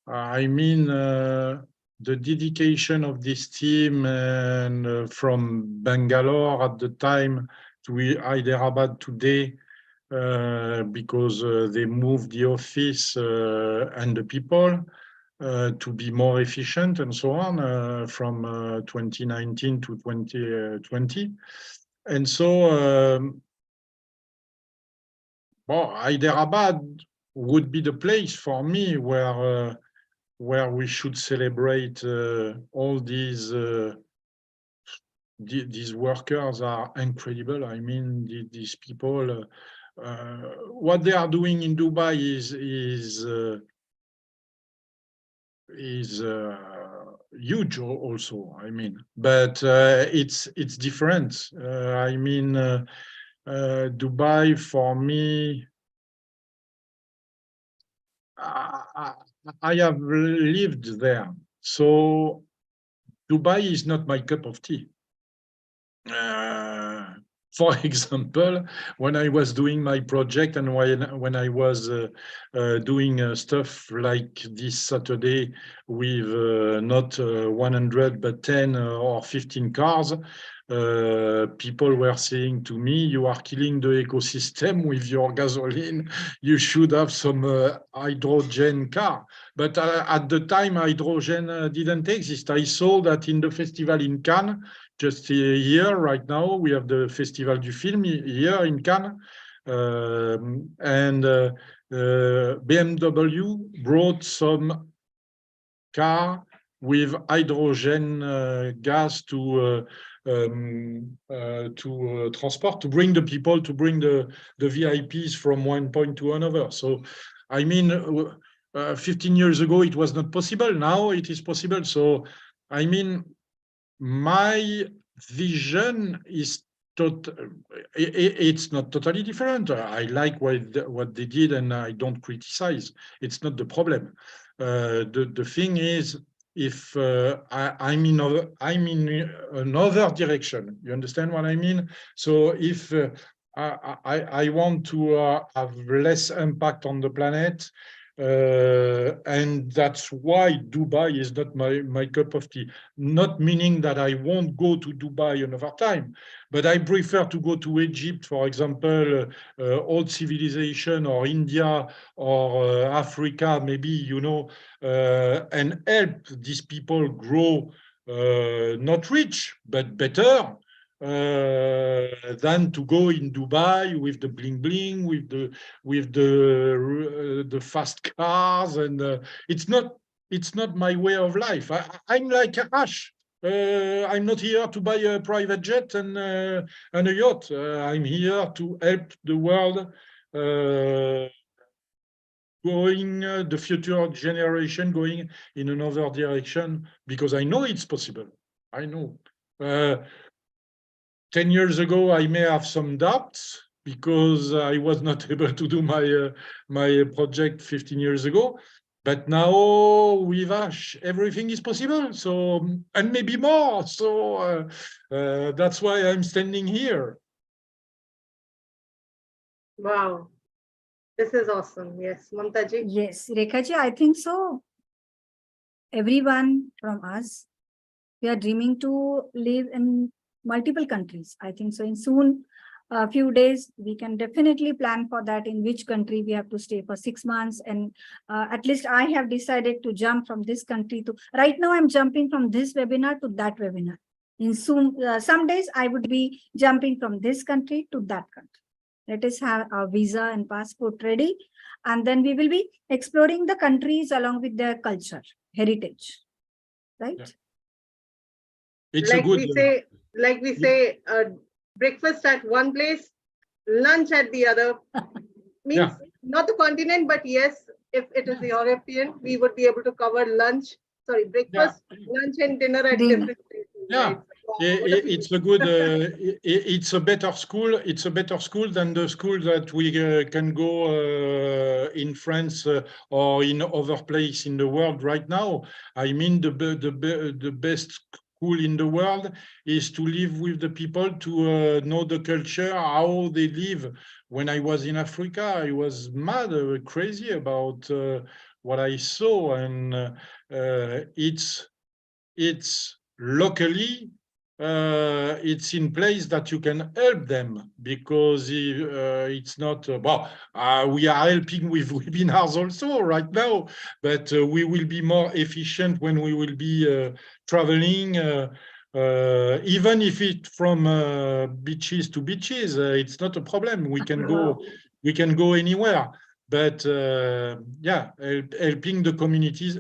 I mean, the dedication of this team and from Bangalore at the time to Hyderabad today, because they moved the office and the people to be more efficient and so on from 2019 to 2020. And so, well, Hyderabad would be the place for me where we should celebrate all these workers are incredible. I mean, these people, what they are doing in Dubai is huge also. I mean, but it's different. I mean, Dubai for me, I have lived there, so Dubai is not my cup of tea. For example, when I was doing my project and when I was doing stuff like this Saturday with not 100 but 10 or 15 cars, people were saying to me, "You are killing the ecosystem with your gasoline. You should have some hydrogen car." But at the time, hydrogen didn't exist. I saw that in the festival in Cannes. Just here, right now, we have the Festival du Film here in Cannes, and BMW brought some car with hydrogen gas to transport, to bring the people, to bring the VIPs from one point to another. So, I mean, 15 years ago, it was not possible. Now it is possible. So, I mean, my vision is it's not totally different. I like what they did, and I don't criticize. It's not the problem. The thing is, if I'm in another direction, you understand what I mean? So if I want to have less impact on the planet, And that's why Dubai is not my cup of tea. Not meaning that I won't go to Dubai another time, but I prefer to go to Egypt, for example, old civilization, or India, or Africa, maybe, you know, and help these people grow, not rich, but better, than to go in Dubai with the bling bling, with the fast cars, and it's not my way of life. I'm like Ash. I'm not here to buy a private jet and a yacht. I'm here to help the world, going the future generation going in another direction, because I know it's possible. I know. 10 years ago, I may have some doubts because I was not able to do my project 15 years ago. But now with Ash, everything is possible. So, and maybe more. So that's why I'm standing here. Wow, this is awesome. Yes, Mamata ji. Yes, Rekha ji, I think so. Everyone from us, we are dreaming to live in multiple countries. I think so. In soon, a few days, we can definitely plan for that, in which country we have to stay for 6 months. And at least I have decided to jump from this country to, right now I'm jumping from this webinar to that webinar. In soon, some days I would be jumping from this country to that country. Let us have our visa and passport ready. And then we will be exploring the countries along with their culture, heritage, right? Yeah. It's Like a good. we say, breakfast at one place, lunch at the other. Means Yeah. not the continent, but yes, if it is European, we would be able to cover lunch, sorry, breakfast, lunch, and dinner at Dinner. different places. Yeah. Right? Wow, what a It's a good. It's a better school. It's a better school than the school that we can go in France or in other place in the world right now. I mean, the best school in the world is to live with the people, to know the culture, how they live. When I was in Africa, I was mad, crazy about what I saw, and it's locally, it's in place that you can help them, because it's not well, we are helping with webinars also right now, but we will be more efficient when we will be traveling, even if it from beaches to beaches, it's not a problem. We can go anywhere, but yeah, helping the communities.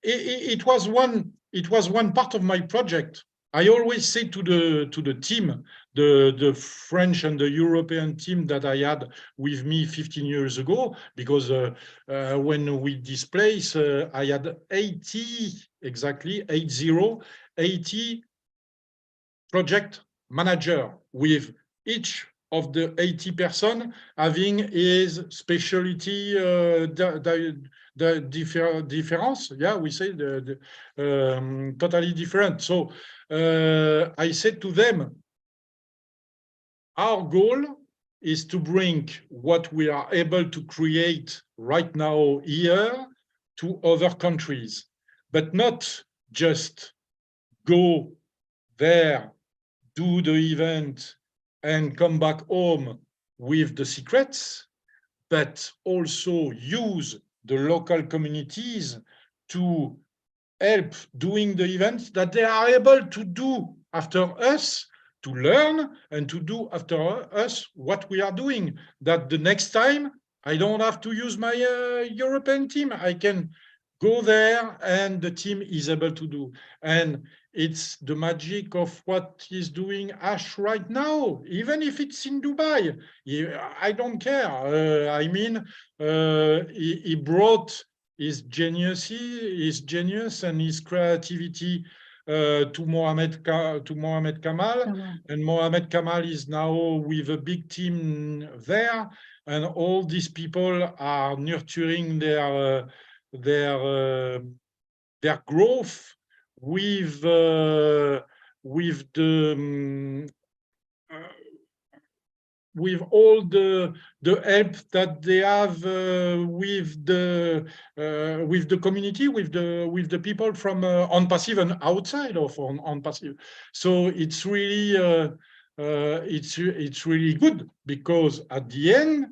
It was one part of my project. I always say to the team, the French and the European team that I had with me 15 years ago, because when we displaced, I had 80, exactly 80 project manager, with each of the 80 person having his specialty, the difference. Yeah, we say totally different. So I said to them, our goal is to bring what we are able to create right now here to other countries, but not just go there, do the event, and come back home with the secrets, but also use the local communities to help doing the events that they are able to do after us, to learn and to do after us what we are doing, that the next time I don't have to use my European team. I can go there and the team is able to do. And it's the magic of what he's doing Ash right now, even if it's in Dubai. I don't care. I mean, he brought his genius and his creativity to Mohamed Kamal, and Mohamed Kamal is now with a big team there, and all these people are nurturing their growth with the all the help that they have with the community, with the people from ONPASSIVE and outside of ONPASSIVE. So it's really it's really good, because at the end,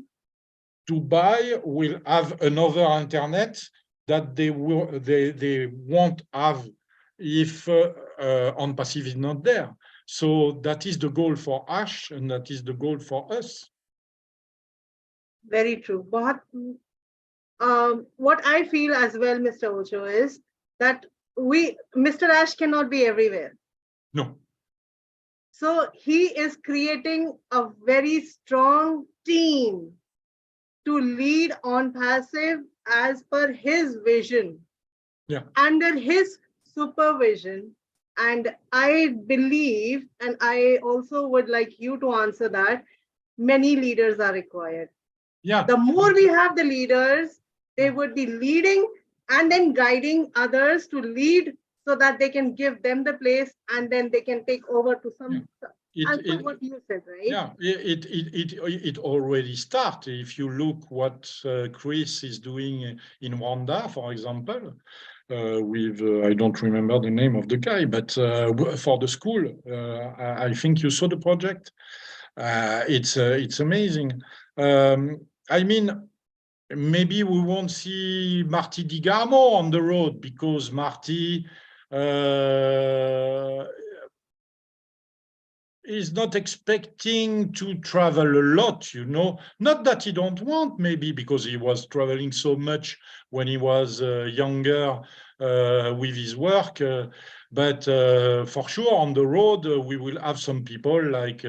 Dubai will have another internet that they won't have if ONPASSIVE is not there. So that is the goal for Ash, and that is the goal for us. Very true. What I feel as well, Mr. Ocho, is that Mr. Ash cannot be everywhere. No. So he is creating a very strong team to lead ONPASSIVE as per his vision, under his supervision. And I believe, and I also would like you to answer that, many leaders are required. Yeah. The more we have the leaders, they would be leading and then guiding others to lead, so that they can give them the place, and then they can take over to some. What you said, right? Yeah, it already started. If you look what Chris is doing in Rwanda, for example, with I don't remember the name of the guy, but for the school, I think you saw the project. It's amazing. I mean, maybe we won't see Marty Digamo on the road, because Marty is not expecting to travel a lot, you know. Not that he don't want, maybe because he was traveling so much when he was younger with his work. But for sure, on the road, we will have some people like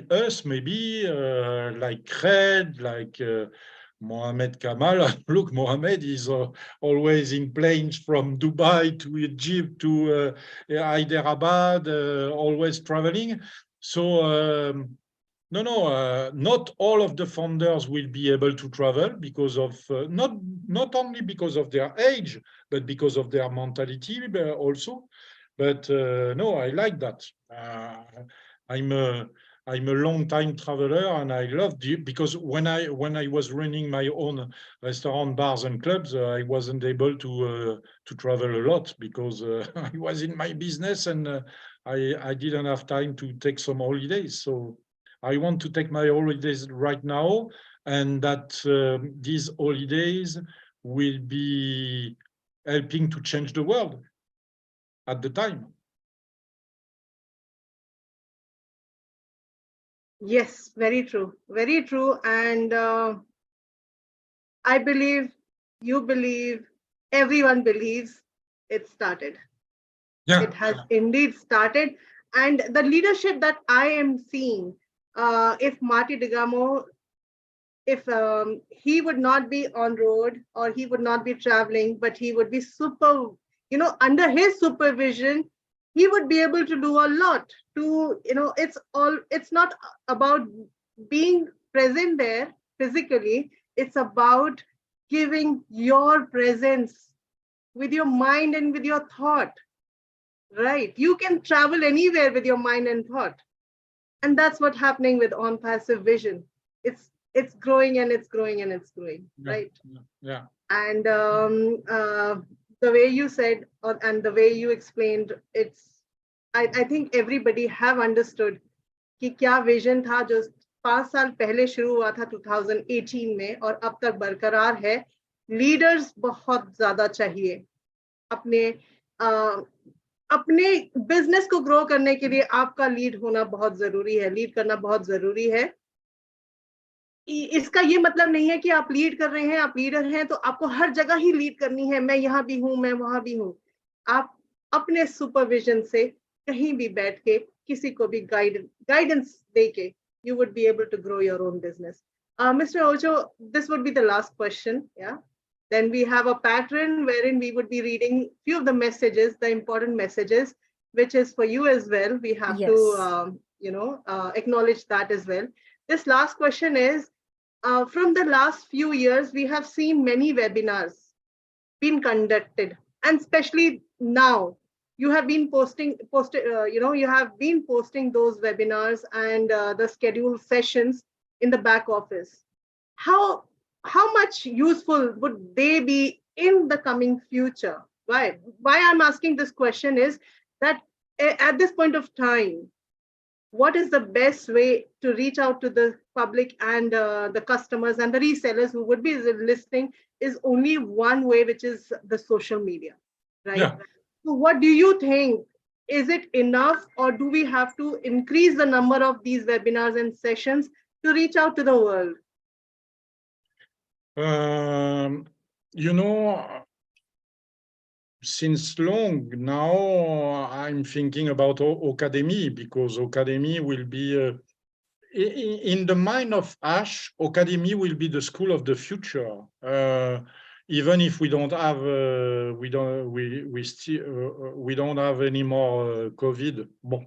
us, maybe, like Kred, like Mohamed Kamal. Look, Mohamed is always in planes from Dubai to Egypt to Hyderabad, always traveling. So not all of the founders will be able to travel, because of not only because of their age, but because of their mentality also. But no, I like that. I'm a long time traveler, and I love because when I was running my own restaurant, bars, and clubs, I wasn't able to travel a lot, because I was in my business, and I didn't have time to take some holidays. So I want to take my holidays right now, and that these holidays will be helping to change the world at the time. Yes, very true. Very true. And I believe, you believe, everyone believes it started. Yeah. It has indeed started. And the leadership that I am seeing, if Marty Digamo, if he would not be on road, or he would not be traveling, but he would be under his supervision, he would be able to do a lot to, it's not about being present there physically, it's about giving your presence with your mind and with your thought, right? You can travel anywhere with your mind and thought. And that's what's happening with ONPASSIVE vision. It's growing and it's growing and it's growing, right? Yeah. And the way you said, and the way you explained, I think everybody have understood कि क्या vision था जो 5 साल पहले शुरू हुआ था 2018 में, और अब तक बरकरार है. लीडर्स बहुत ज्यादा चाहिए. अपने बिजनेस को ग्रो करने के लिए आपका लीड होना बहुत जरूरी है, लीड करना बहुत जरूरी है. इसका ये मतलब नहीं है कि आप लीड कर रहे हैं, आप लीडर हैं तो आपको हर जगह ही लीड करनी है. मैं यहाँ भी हूँ, मैं वहां भी हूँ. आप अपने सुपरविजन से कहीं भी बैठ के किसी को भी गाइडेंस देके you would be able to grow your own business. Mr. Ocho, this would be the last question. Yeah. Then we have a pattern wherein we would be reading few of the messages, the important messages, which is for you as well. We have to, acknowledge that as well. This last question is, from the last few years, we have seen many webinars being conducted, and especially now, you have been you have been posting those webinars and the scheduled sessions in the back office. How much useful would they be in the coming future? Why I'm asking this question is that at this point of time, what is the best way to reach out to the public and the customers and the resellers who would be listening is only one way, which is the social media, right? Yeah. So what do you think? Is it enough, or do we have to increase the number of these webinars and sessions to reach out to the world? You know, since long now, I'm thinking about Academy, because Academy will be in the mind of Ash. Academy will be the school of the future. Even if we don't have we don't have any more COVID. Bon,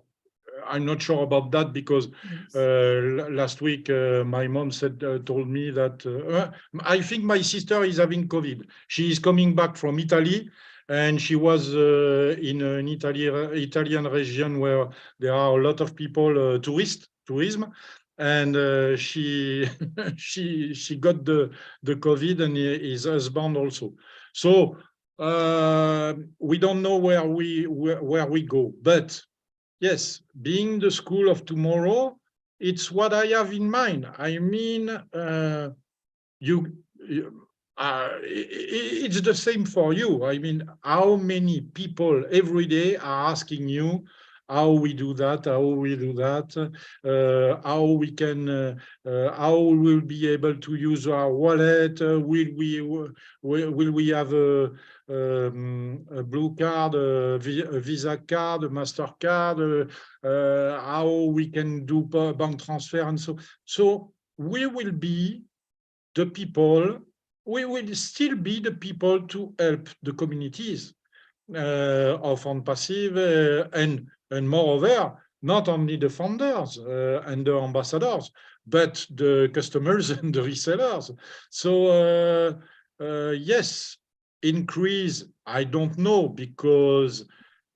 I'm not sure about that, because last week my mom told me that I think my sister is having COVID. She is coming back from Italy, and she was in an Italian region where there are a lot of people, tourism, and she she got the COVID, and his husband also. So we don't know where we go, but yes, being the school of tomorrow, it's what I have in mind. I mean, it's the same for you. I mean, how many people every day are asking you how we do that, how we can, how we'll be able to use our wallet, will we have a blue card, a Visa card, a MasterCard, how we can do bank transfer, and so we will be the people. We will still be the people to help the communities of ONPASSIVE, and moreover, not only the founders and the ambassadors, but the customers and the resellers. So yes, increase, I don't know, because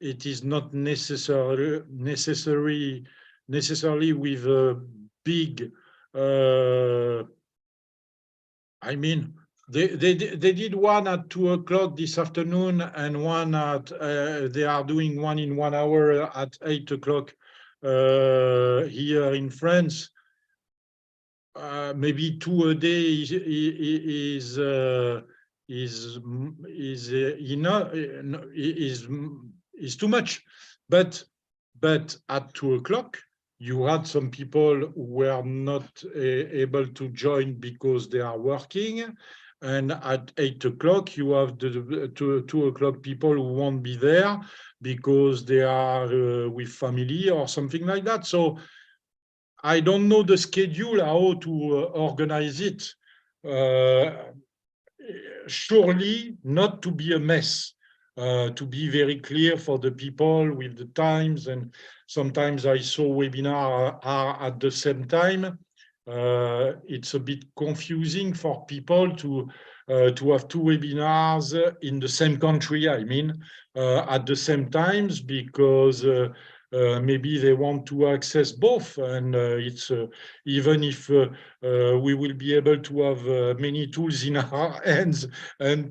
it is not necessarily with a big I mean, they did one at 2 o'clock this afternoon, and one at they are doing one in 1 hour at 8 o'clock here in France. Maybe 2 a day is too much, but at 2 o'clock you had some people who were not able to join because they are working, and at 8 o'clock you have the 2 o'clock people who won't be there because they are with family or something like that. So I don't know the schedule, how to organize it. Surely not to be a mess, to be very clear for the people with the times. And sometimes I saw webinars are at the same time. It's a bit confusing for people to have 2 webinars in the same country, I mean, at the same times, because maybe they want to access both, and it's even if we will be able to have many tools in our hands, and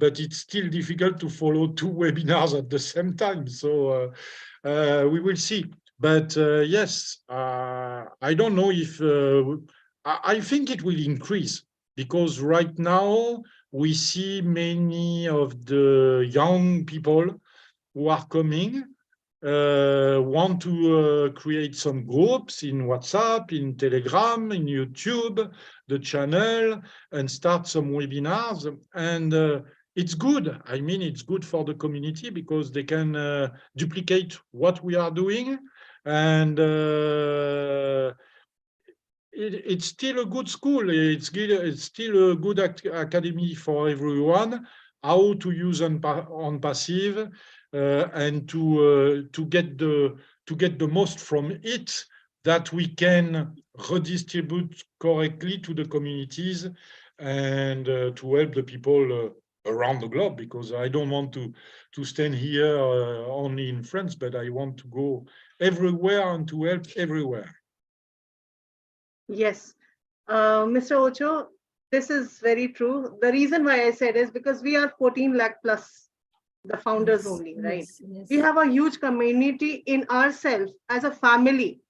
but it's still difficult to follow 2 webinars at the same time. So we will see. But yes, I don't know if I think it will increase, because right now we see many of the young people who are coming, want to create some groups in WhatsApp, in Telegram, in YouTube, the channel, and start some webinars. And it's good. I mean, it's good for the community, because they can duplicate what we are doing. And it's still a good school. It's still a good academy for everyone, how to use ONPASSIVE, and to get the most from it, that we can redistribute correctly to the communities, and to help the people around the globe, because I don't want to stand here only in France, but I want to go everywhere and to help everywhere. Yes, Mr. Ocho, this is very true. The reason why I said is because we are 14 lakh plus the founders Yes, only, right? yes, yes. We have a huge community in ourselves as a family.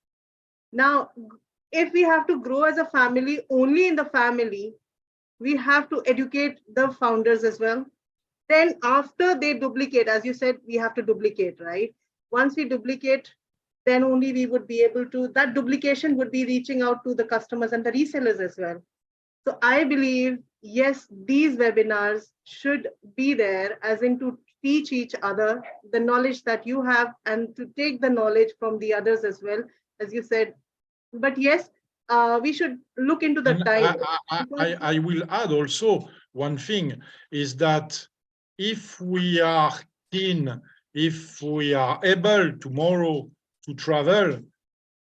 Now, if we have to grow as a family, only in the family, we have to educate the founders as well. Then after they duplicate, as you said, we have to duplicate, right? Once we duplicate, then only we would be able to, that duplication would be reaching out to the customers and the resellers as well. So I believe, yes, these webinars should be there as in to teach each other the knowledge that you have and to take the knowledge from the others as well, as you said. But yes, we should look into the And time. I will add also one thing, is that if we are keen, if we are able tomorrow to travel,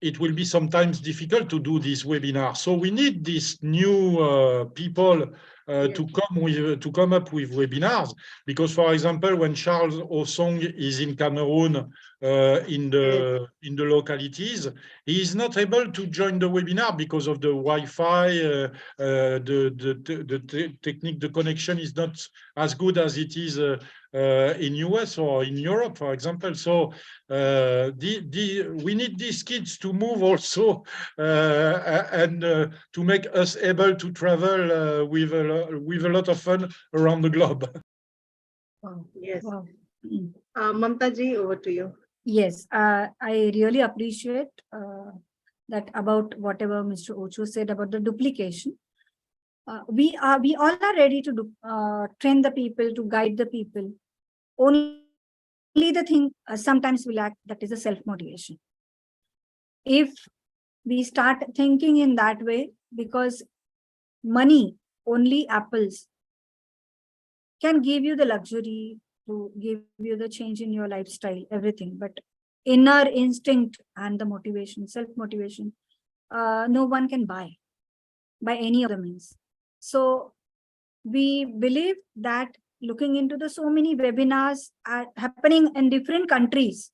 it will be sometimes difficult to do this webinar. So we need these new people Yes. to come up with webinars. Because, for example, when Charles Osong is in Cameroon, in the localities, he is not able to join the webinar because of the Wi-Fi. The technique, the connection is not as good as it is in US or in Europe, for example. So we need these kids to move also and to make us able to travel with a lot of fun around the globe. Wow. Yes. Wow. Mamata ji, over to you. Yes, I really appreciate that about whatever Mr. Ocho said about the duplication. We all are ready to train the people, to guide the people. Only the thing sometimes we lack, that is the self-motivation. If we start thinking in that way, because money, only apples, can give you the luxury, to give you the change in your lifestyle, everything, but inner instinct and the motivation, self-motivation, no one can buy by any of the means. So we believe that looking into the so many webinars are happening in different countries,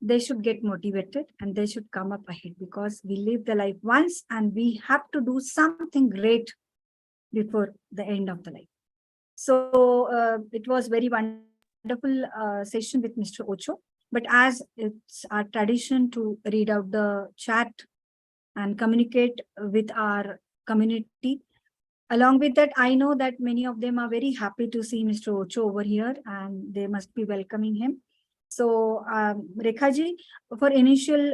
they should get motivated and they should come up ahead, because we live the life once and we have to do something great before the end of the life. So it was very wonderful session with Mr. Ocho. But as it's our tradition to read out the chat and communicate with our community, along with that, I know that many of them are very happy to see Mr. Ocho over here and they must be welcoming him. So Rekha ji, for initial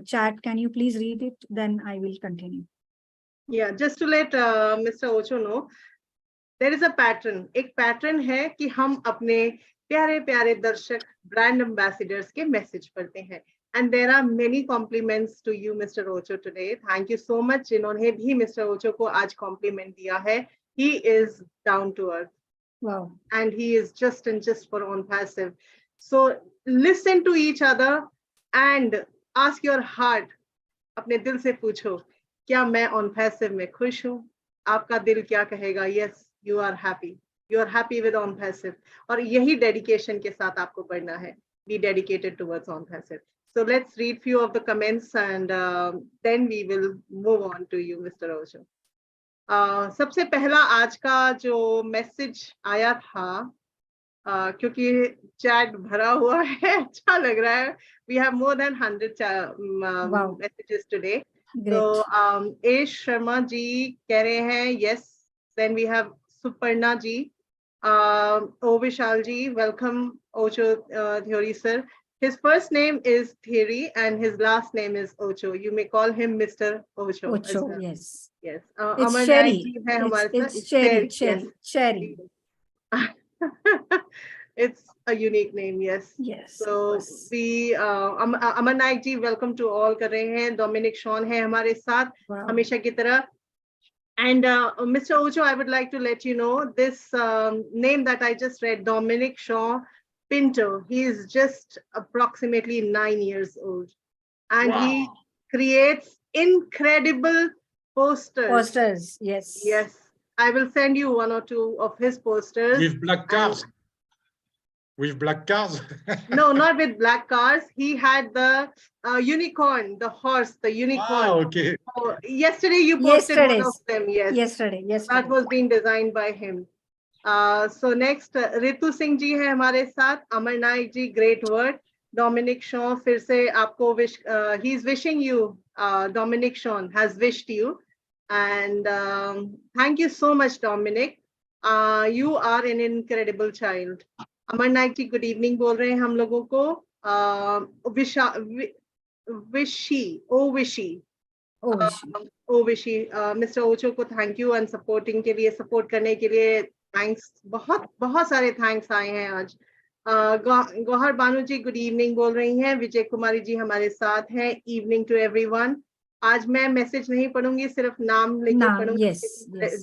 chat, can you please read it? Then I will continue. Yeah, just to let Mr. Ocho know, there is a pattern. एक pattern है कि हम अपने प्यारे प्यारे दर्शक brand ambassadors के message पढ़ते हैं. And there are many compliments to you, Mr. Ocho, today. Thank you so much. जिन्होंने भी Mr. Ocho को आज compliment दिया है. He is down to earth. Wow. And he is just and just for ONPASSIVE. So listen to each other and ask your heart. अपने दिल से पूछो, क्या मैं ONPASSIVE में खुश हूँ? आपका दिल क्या कहेगा? Yes, you are happy. You are happy with ONPASSIVE. और यही dedication के साथ आपको पढ़ना है. Be dedicated towards ONPASSIVE. So let's read few of the comments and then we will move on to you, Mr. Ocho. सबसे पहला आज का जो मैसेज आया था, क्योंकि चैट भरा हुआ है, अच्छा लग रहा है. We have more than 100 messages today. Great. So Ash Sharma ji कह रहे हैं yes. Then we have Suparna ji. O Vishal ji, welcome Ocho Thierry sir. His first name is Thierry and his last name is Ocho. You may call him Mr. Ocho. Ocho, well. yes. Yes. It's Cherry. It's Cherry. Yes. Cherry. It's a unique name, yes. Yes. So we Aman Naik ji, welcome to all कर रहे हैं. Dominic Sean है हमारे साथ हमेशा की तरह. And Mr. Ocho, I would like to let you know this name that I just read, Dominic Shaw Pinto. He is just approximately 9 years old, and he creates incredible posters. Posters, yes. Yes. I will send you one or two of his posters. With black cars. With black cars. No, not with black cars. He had the unicorn, the horse, the unicorn. Ah, okay. Oh, yesterday you posted one Yesterday's. of them. Yes, Yesterday. that was being designed by him. So next, Ritu Singh जी है हमारे साथ. अमर नायक जी, great word. Dominic Shaw, फिर से आपको wish, he's wishing you, Dominic Shaw has wished you. And thank you so much, Dominic. You are an incredible child. Amar Nayak ji good evening बोल रहे हैं हम लोगों को. विशी मिस्टर ओचो को थैंक यू एंड सपोर्टिंग के लिए, सपोर्ट करने के लिए थैंक्स. बहुत बहुत सारे थैंक्स आए हैं आज. गौहर बानू जी गुड इवनिंग बोल रही हैं. विजय कुमारी जी हमारे साथ हैं. Evening to everyone. आज मैं मैसेज नहीं पढ़ूंगी, सिर्फ नाम लेके पढ़ूंगी. yes.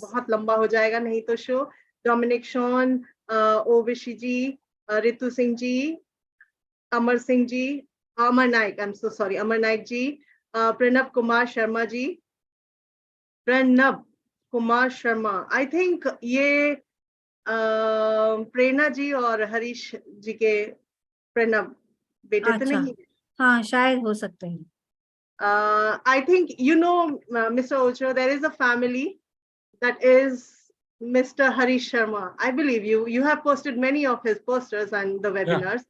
बहुत लंबा हो जाएगा नहीं तो show. Dominic Sean, Ovishi ji, Ritu Singh ji, Amar Singh ji, Amar Nayak, I am so sorry, Amar Nayak ji, Pranab Kumar Sharma ji, Pranab Kumar Sharma. I think ये प्रेरणा जी और हरीश जी के प्रणब बेटे तो नहीं? हाँ, शायद हो सकते हैं. I think you know, Mr. Ocho, there is a family that is Mr. Harish Sharma. I believe you have posted many of his posters and the webinars.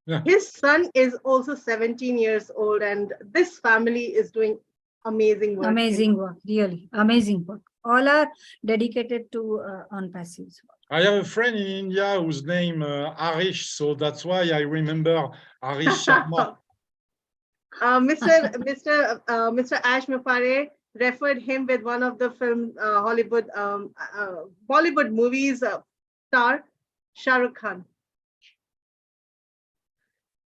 Yeah. His son is also 17 years old, and this family is doing amazing work. Amazing work, really amazing work. All are dedicated to ONPASSIVE. I have a friend in India whose name Harish, so that's why I remember Harish Sharma. Mr. Ash Mafare referred him with one of the film Bollywood movies star Shah Rukh Khan.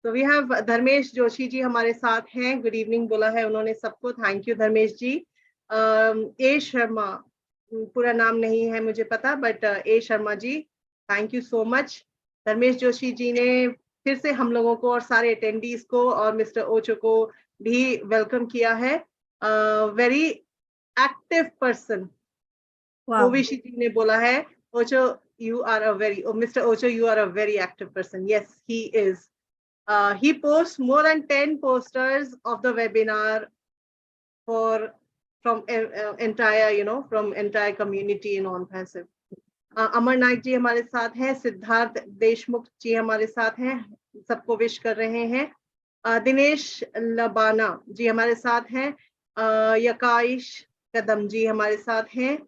So we have Dharmesh Joshi जी हमारे साथ हैं. Good evening बोला है उन्होंने सबको. Thank you Dharmesh ji. A Sharma, पूरा नाम नहीं है मुझे पता, but A Sharma ji, thank you so much. Dharmesh Joshi ji ने फिर से हम लोगों को और सारे अटेंडीज को और मिस्टर ओचो को भी वेलकम किया है. Very active person. Ovishi ji ने बोला है, Ocho you are a very, mister Ocho you are a very active person. Yes, he is. He posts more than 10 posters of the webinar from entire, from entire community in ONPASSIVE. अमर नायक जी हमारे साथ हैं. सिद्धार्थ देशमुख जी हमारे साथ हैं, सबको wish कर रहे हैं. दिनेश लबाना जी हमारे साथ हैं. यकाइश कदम जी हमारे साथ हैं.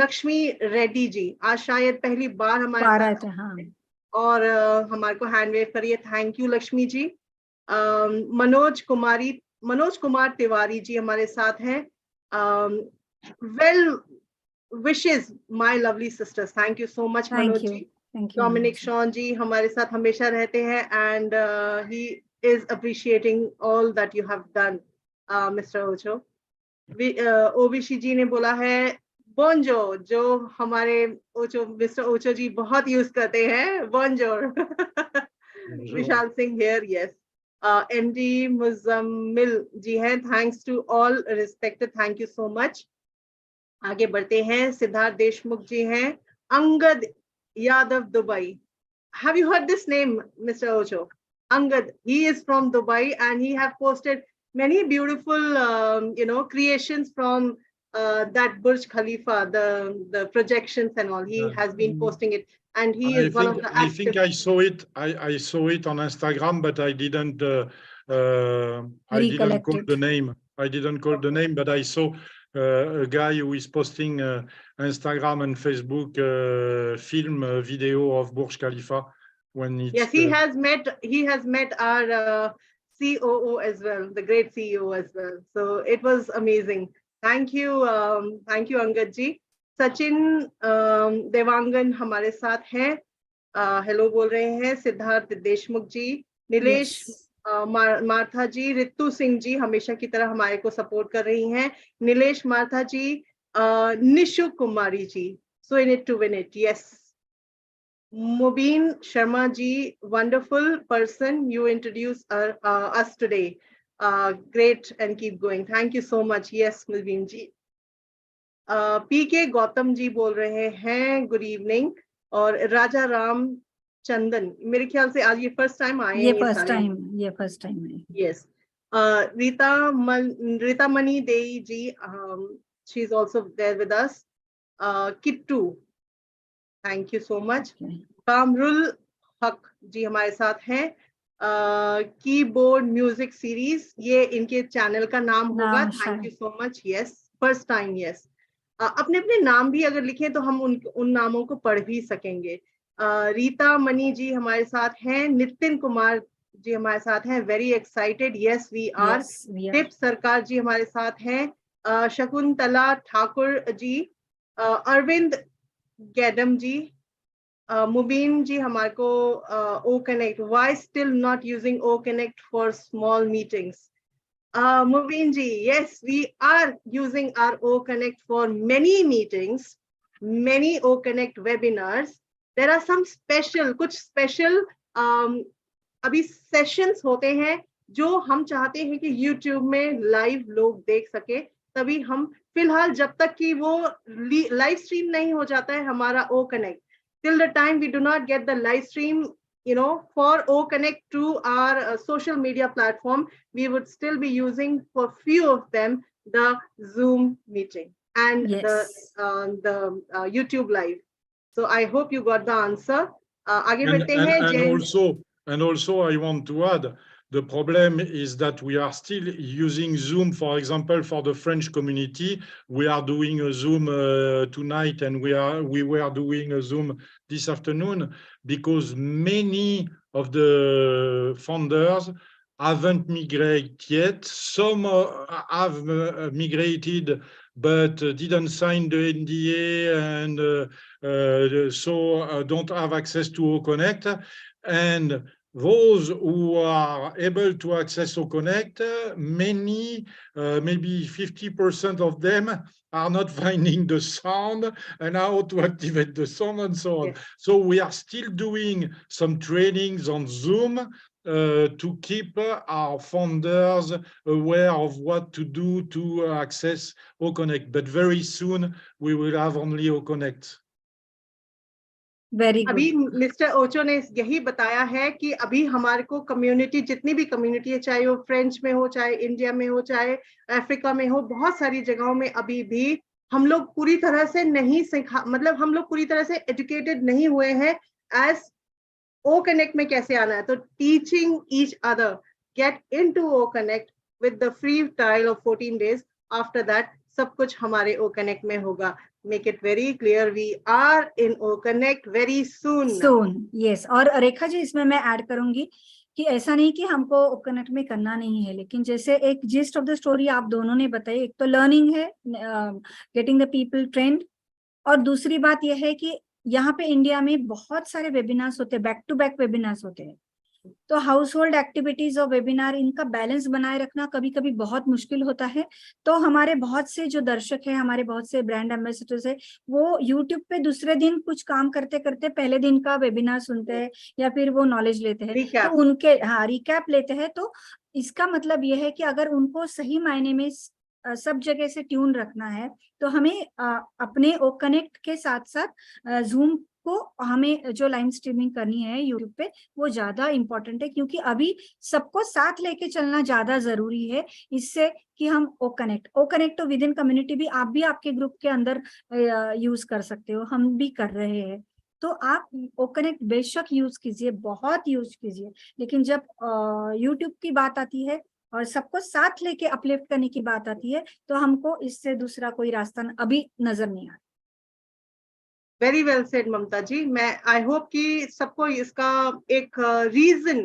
लक्ष्मी रेड्डी जी आज शायद पहली बार हमारे साथ हैं और हमारे को हैंड वेव करिए. Thank you Lakshmi ji. मनोज कुमार तिवारी जी हमारे साथ हैं. Well wishes my lovely sisters. Thank you so much Manoj ji. Dominic Sean ji हमारे साथ हमेशा रहते हैं and he is appreciating all that you have done mister Ocho. Ovishi ji ने बोला है बोंजो, जो हमारे ओचो मिस्टर ओचो जी बहुत यूज करते हैं. बोंजो. Vishal Singh here. Yes. MD Muzammil ji हैं. Thanks to all respected. Thank you so much. आगे बढ़ते हैं. सिद्धार्थ देशमुख जी हैं. Angad Yadav Dubai. Have you heard this name, Mr. Ocho? Angad. He is from Dubai and he have posted many beautiful creations from that Burj Khalifa, the projections and all. He has been posting it, and he is one of the active. I think I saw it. I saw it on Instagram, but I didn't. I didn't call the name. I didn't call the name, but I saw a guy who is posting Instagram and Facebook film video of Burj Khalifa when it's. Yes, he has met our COO as well, the great CEO as well. So it was amazing. Thank you Angad ji. Sachin Devangan हमारे साथ हैं. Hello बोल रहे हैं. Siddharth Deshmukh ji, Nilesh Martha ji, Ritu Singh ji हमेशा की तरह हमारे को सपोर्ट कर रही हैं. Nilesh Martha ji, Nishu Kumari ji, so in it to win it. Yes. Mubin Sharma ji, wonderful person you introduced us today. Great, and keep going. Thank you so much. Yes, Mubin ji. पीके गौतम जी बोल रहे हैं गुड इवनिंग, और राजा राम चंदन, मेरे ख्याल से आज ये फर्स्ट टाइम आए हैं ये फर्स्ट टाइम है। Yes. Rita Mani Dei ji, she is also there with us. Kittu, thank you so much. Kamrul Haq ji हमारे साथ हैं। कीबोर्ड म्यूजिक सीरीज, ये इनके चैनल का नाम होगा। Thank you so much. Yes, first time. Yes, अपने अपने नाम भी अगर लिखें तो हम उन नामों को पढ़ भी सकेंगे। रीता मनी जी हमारे साथ हैं। नितिन कुमार जी हमारे साथ हैं, very excited. Yes we are. टिप सरकार जी हमारे साथ हैं। शकुंतला ठाकुर जी, अरविंद गैडम जी, मुबीन जी हमारे को O Connect, why still not using O Connect for small meetings. Mubin ji, yes, we are using our O Connect for many meetings, many O Connect webinars. There are some special, कुछ special अभी sessions होते हैं जो हम चाहते हैं कि YouTube में live लोग देख सके। तभी हम फिलहाल जब तक कि वो live stream नहीं हो जाता है हमारा O Connect, till the time we do not get the live stream, you know, for O Connect to our social media platform, we would still be using for few of them the Zoom meeting and the YouTube live. So I hope you got the answer. आगे बढ़ते हैं। And also I want to add, the problem is that we are still using Zoom, for example, for the French community. We are doing a Zoom tonight, and we were doing a Zoom this afternoon, because many of the founders haven't migrated yet. Some have migrated, but didn't sign the NDA, and so don't have access to OConnect. And those who are able to access OConnect, many, maybe 50% of them are not finding the sound and how to activate the sound and so on. Yes. So we are still doing some trainings on Zoom to keep our founders aware of what to do to access OConnect. But very soon we will have only OConnect. Very good. अभी mister ओचो ने यही बताया है कि अभी हमारे को community, जितनी भी कम्युनिटी है, चाहे वो फ्रेंच में हो, चाहे इंडिया में हो, चाहे अफ्रीका में हो, बहुत सारी जगहों में अभी भी हम लोग पूरी तरह से नहीं सिखा, मतलब हम लोग पूरी तरह से एजुकेटेड नहीं हुए हैं एज ओ कनेक्ट में कैसे आना है। तो teaching each other, get into O Connect with the free trial of 14 days। After that सब कुछ हमारे ओ कनेक्ट में होगा। Make it very clear, we are in O Connect very soon. Soon, yes. और रेखा जी इसमें मैं ऐड करूंगी कि ऐसा नहीं कि हमको O Connect में करना नहीं है, लेकिन जैसे एक जिस्ट ऑफ द स्टोरी आप दोनों ने बताई, एक तो लर्निंग है, गेटिंग द पीपल ट्रेंड, और दूसरी बात यह है कि यहाँ पे इंडिया में बहुत सारे वेबिनार्स होते हैं, बैक टू बैक वेबिनार्स होते हैं, तो हाउस होल्ड एक्टिविटीज और वेबिनार, इनका बैलेंस बनाए रखना कभी कभी बहुत मुश्किल होता है। तो हमारे बहुत से जो दर्शक हैं, हमारे बहुत से ब्रांड एम्बेसडर्स है, वो यूट्यूब पे दूसरे दिन कुछ काम करते करते पहले दिन का वेबिनार सुनते हैं या फिर वो नॉलेज लेते हैं, तो उनके रिकैप लेते हैं। तो इसका मतलब ये है कि अगर उनको सही मायने में सब जगह से ट्यून रखना है, तो हमें अपने ओ कनेक्ट के साथ साथ जूम को हमें जो लाइव स्ट्रीमिंग करनी है यूट्यूब पे, वो ज्यादा इंपॉर्टेंट है, क्योंकि अभी सबको साथ लेके चलना ज्यादा जरूरी है, इससे कि हम ओ कनेक्ट तो विद इन कम्युनिटी भी आप भी आपके ग्रुप के अंदर यूज कर सकते हो, हम भी कर रहे हैं। तो आप ओ कनेक्ट बेशक यूज कीजिए, बहुत यूज कीजिए, लेकिन जब यूट्यूब की बात आती है और सबको साथ लेके अपलिफ्ट करने की बात आती है, तो हमको इससे दूसरा कोई रास्ता अभी नजर नहीं आता। वेरी वेल सेड ममता जी। मैं आई होप कि सबको इसका एक रीजन,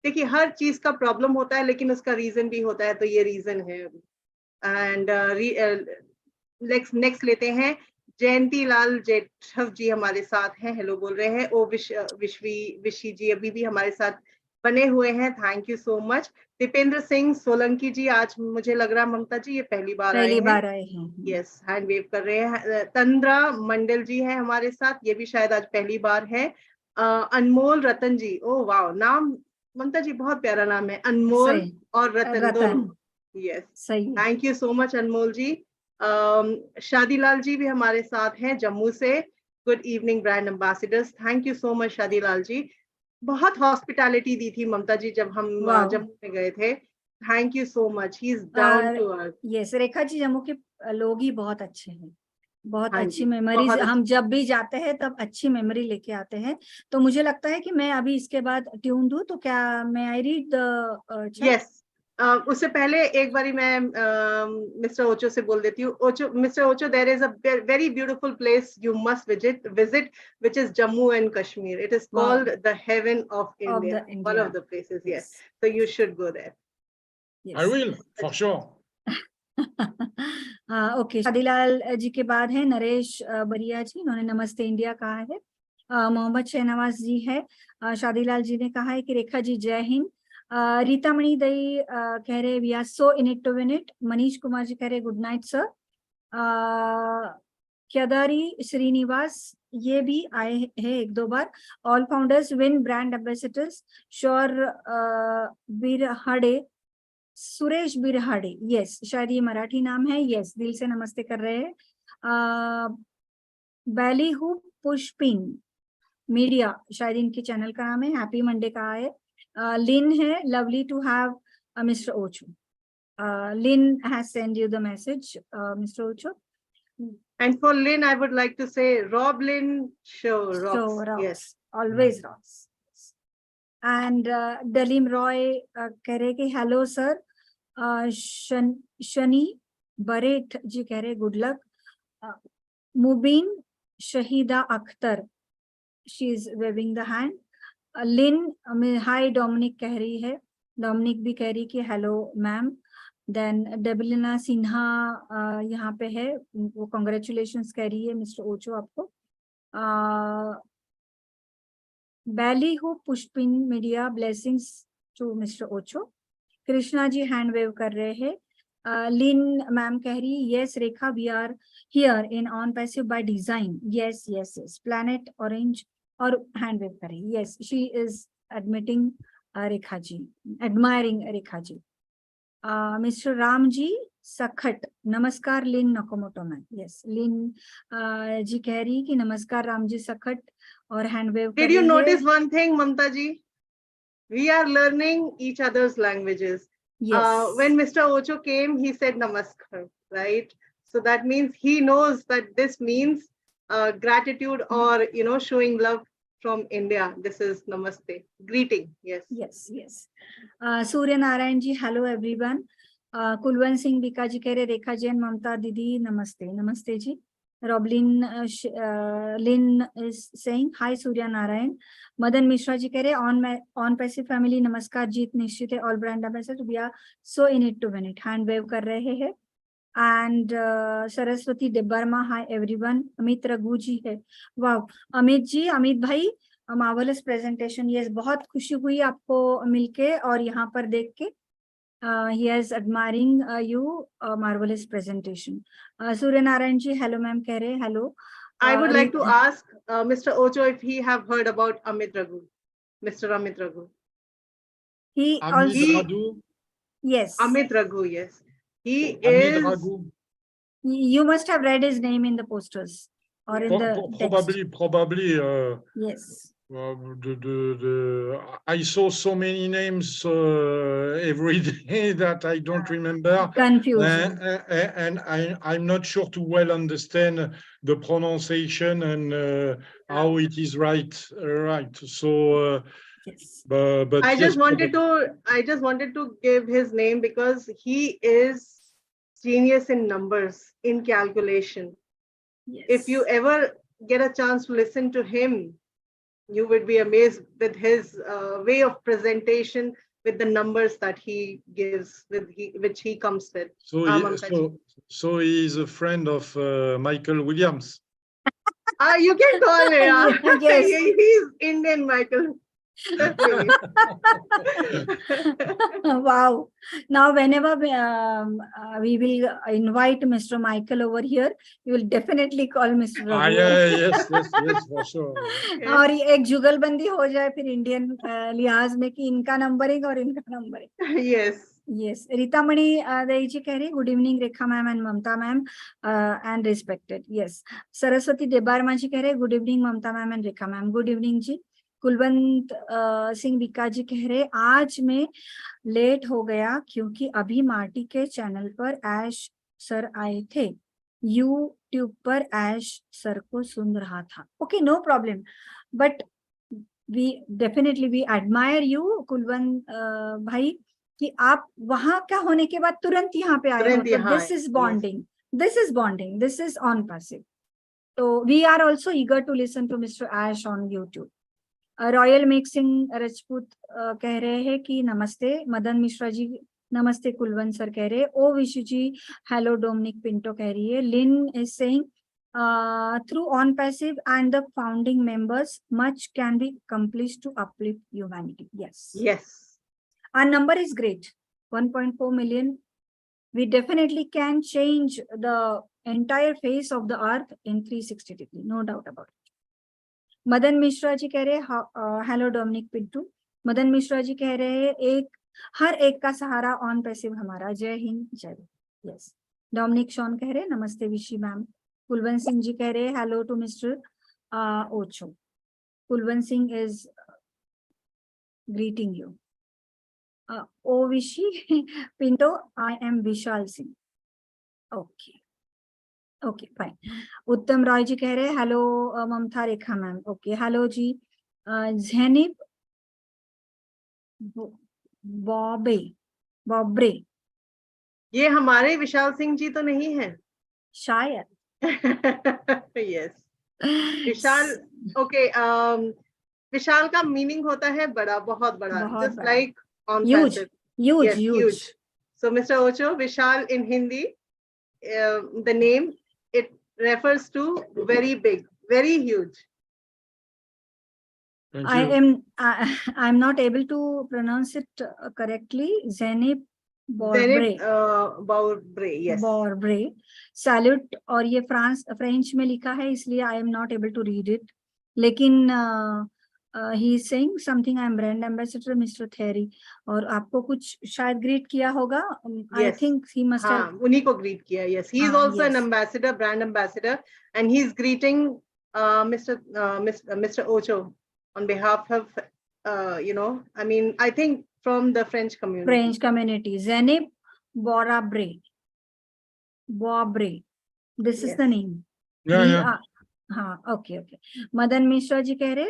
देखिए हर चीज का प्रॉब्लम होता है लेकिन उसका रीजन भी होता है, तो ये रीजन है। एंड नेक्स्ट लेते हैं, जयंती लाल जेठव जी हमारे साथ हैं, हेलो बोल रहे हैं। ओ विशी जी अभी भी हमारे साथ बने हुए हैं, thank you so much. Dipendra Singh Solanki ji, आज मुझे लग रहा ममता जी ये पहली बार आए हैं। यस, हैंड वेव कर रहे हैं। तंद्रा मंडल जी हैं हमारे साथ, ये भी शायद आज पहली बार है। अनमोल रतन जी, ओ वाह, नाम ममता जी बहुत प्यारा नाम है, अनमोल और रतन दोनों। Yes, thank you so much Anmol ji. Shadilal ji भी हमारे साथ हैं जम्मू से. Good evening brand ambassadors. Thank you so much Shadilal ji. बहुत हॉस्पिटैलिटी दी थी ममता जी जब हम Wow. जम्मू में गए थे. Thank you so much. He is down to earth. Yes, Rekha ji Jammu के लोग ही बहुत अच्छे हैं, बहुत हाँ अच्छी जी, मेमोरीज. बहुत हम जब भी जाते हैं तब अच्छी मेमोरी लेके आते हैं. तो मुझे लगता है कि मैं अभी इसके बाद ट्यून दूं, तो क्या मैं आई रीड द यस. उससे पहले एक बारी मैं मिस्टर ओचो से बोल देती हूँ. Ocho, mister Ocho, there is a very beautiful place you must visit which is Jammu and Kashmir. It is Wow. called the heaven of of India. the One India. of the places, yes. Yes. So you should go there. I Yes. will, for sure. Okay, Shadilal ji के बाद है नरेश बरिया जी. उन्होंने नमस्ते India कहा है. मोहम्मद शहनवाज जी है. शादीलाल जी ने कहा है कि रेखा जी जय हिंद. रीता मणि दई कह रहे we are so in it to win it. Manish Kumar ji कह रहे good night sir. Kedari Srinivas ये भी आए हैं एक दो बार. All founders win brand ambassadors sure. Birhade, Suresh Birhade, yes शायद ये मराठी नाम है. यस, दिल से नमस्ते कर रहे हैं. बैलीहू पुष्पिन मीडिया शायद इनके चैनल का नाम है. हैप्पी मंडे का है. लिन है, lovely to have mister Ocho. Lynn has send you the message mister Ocho. And for Lynn, I would like to say, Rob Lynn, show rocks. So rocks. Yes. Always rocks. And Dalim Roy कह रहे कि hello sir. Shani Barrett ji कह रहे good luck. Mubin Shahida Akhtar, she is waving the hand. Lin hi Dominic कह रही है. Dominic भी कह रही कि hello ma'am. Then Debalina Sinha यहाँ पे है, वो कॉन्ग्रेचुलेशंस कह रही है मिस्टर ओचो आपको. Ballyhoo Pushpin media blessings to mister Ocho. Krishna ji hand wave कर रहे हैं. लिन मैम कह रही yes Rekha we are here in ONPASSIVE by design. Yes yes yes. Planet orange और हैंड वेव कर रही. Yes, she is admitting Rekha ji, admiring Rekha ji. Mister Ram ji Sakhat, नमस्कार Lynn नकोमोटो ma'am. Yes, लिन जी कह रही कि नमस्कार राम जी सखट और हैंड वेव कर Did रही you है. notice one thing, Mamta ji? We are learning each other's languages. Yes. When Mr. Ocho came, he said namaskar, right? So that means he knows that this means gratitude or, you know, showing love from India. This is namaste, greeting. Yes. Yes, yes. Surya Narayan ji, hello everyone. Kulwan Singh Bika ji keh rahe Rekha ji and Mamta didi namaste. Namaste ji. Roblin Lynn is saying hi Surya Narayan. Madan Mishra ji keh rahe on passive family namaskar. Jeet Nishchit hai all brand ambassador. We are so in it to win it. Hand wave kar rahe hai. And Saraswati Debarma, hi everyone. Amit Raghu ji hai. Wow. Amit ji, Amit bhai, marvellous presentation. Yes, बहुत खुशी हुई आपको मिलके और यहाँ पर देख के. He is admiring you, marvellous presentation. Surya Narayan ji hello ma'am कह रहे hello. I would like to ask Mr. Ocho if he have heard about Amit Raghu, Mr. Amit Raghu. He Amit also, Raghu. yes, Amit Raghu, yes. He Amit is. Raghu. You must have read his name in the posters or in the text. Probably. Yes. I saw so many names every day that I don't remember. Confusing. And I'm not sure to well understand the pronunciation and how it is right. So, yes. but I yes, just wanted to give his name because he is genius in numbers, in calculation. Yes. If you ever get a chance to listen to him, you would be amazed with his way of presentation, with the numbers that he gives, which he comes with. So he is a friend of Michael Williams. You can call him. Yes. He's Indian, Michael. Wow. Now whenever we will invite Mr. Michael over here, you will definitely call Mr. Raghu. Yes, for sure. Yes. और एक जुगलबंदी हो जाए फिर Indian लिहाज में कि इनका नंबरिंग और इनका numbering. Yes. Yes, Ritamani Deji keh rahi, good evening Rekha ma'am and Mamata ma'am and respected. Yes, Saraswati Debarma ji keh rahe, good evening Mamata ma'am and Rekha ma'am. Good evening जी. कुलवंत सिंह विका जी कह रहे आज मैं late हो गया क्योंकि अभी Marty के चैनल पर ऐश सर आए थे, यूट्यूब पर ऐश सर को सुन रहा था. Okay, no problem, but we definitely we admire you Kulwant भाई कि आप वहां का होने के बाद तुरंत यहाँ पे आए हो. तो this is bonding, this is bonding, this is ONPASSIVE. तो we are also eager to listen to mister Ash on YouTube. Royal मेक सिंह राजपूत कह रहे हैं कि नमस्ते. मदन मिश्रा जी नमस्ते. कुलवंत सर कह रहे हैं. O Vishu ji hello. Dominic Pinto कह रही है. Lynn is saying through ONPASSIVE and the founding members, much can be accomplished to uplift humanity. Yes. Yes. Our number is great, 1.4 million. We definitely can change the entire face of the earth in 360 degrees, no doubt about it. Madan Mishra ji कह रहे हैं hello Dominic Pinto. Madan Mishra ji कह रहे हैं एक हर एक का सहारा on passive हमारा. जय हिंद जय. यस. डोमिनिक शॉन कह रहे हैं नमस्ते विशी मैम. कुलवंत सिंह जी कह रहे हैं hello to mister Ocho. Kulwant Singh is greeting you. O Vishi Pinto, I am Vishal Singh. Okay okay fine. Uttam Roy ji कह रहे हैं hello Mamta Rekha ma'am. Okay hello ji. जैनिब बॉबे बॉब्रे. ये हमारे विशाल सिंह जी तो नहीं है शायद. यस. विशाल. ओके. विशाल का मीनिंग होता है बड़ा, बहुत बड़ा. Just like on passive. Huge, huge. So Mr. Ocho, Vishal in Hindi, the name, it refers to very big, very huge. I'm not able to pronounce it correctly. Zenib Borbre. Borbre, yes. Borbre. Salute. और ये French में लिखा है इसलिए I am not able to read it. लेकिन he is saying something. I am brand ambassador Mr. Thierry. और आपको कुछ शायद ग्रीट किया होगा. I think he must have. उन्हीं को ग्रीट किया. Yes, he is also an ambassador, brand ambassador, and he is greeting Mr. Ocho on behalf of I mean, I think from the French community. French community. Zenib Borabre. Bobre. This is the name. Yeah. Okay. Madan Mishra ji keh rahe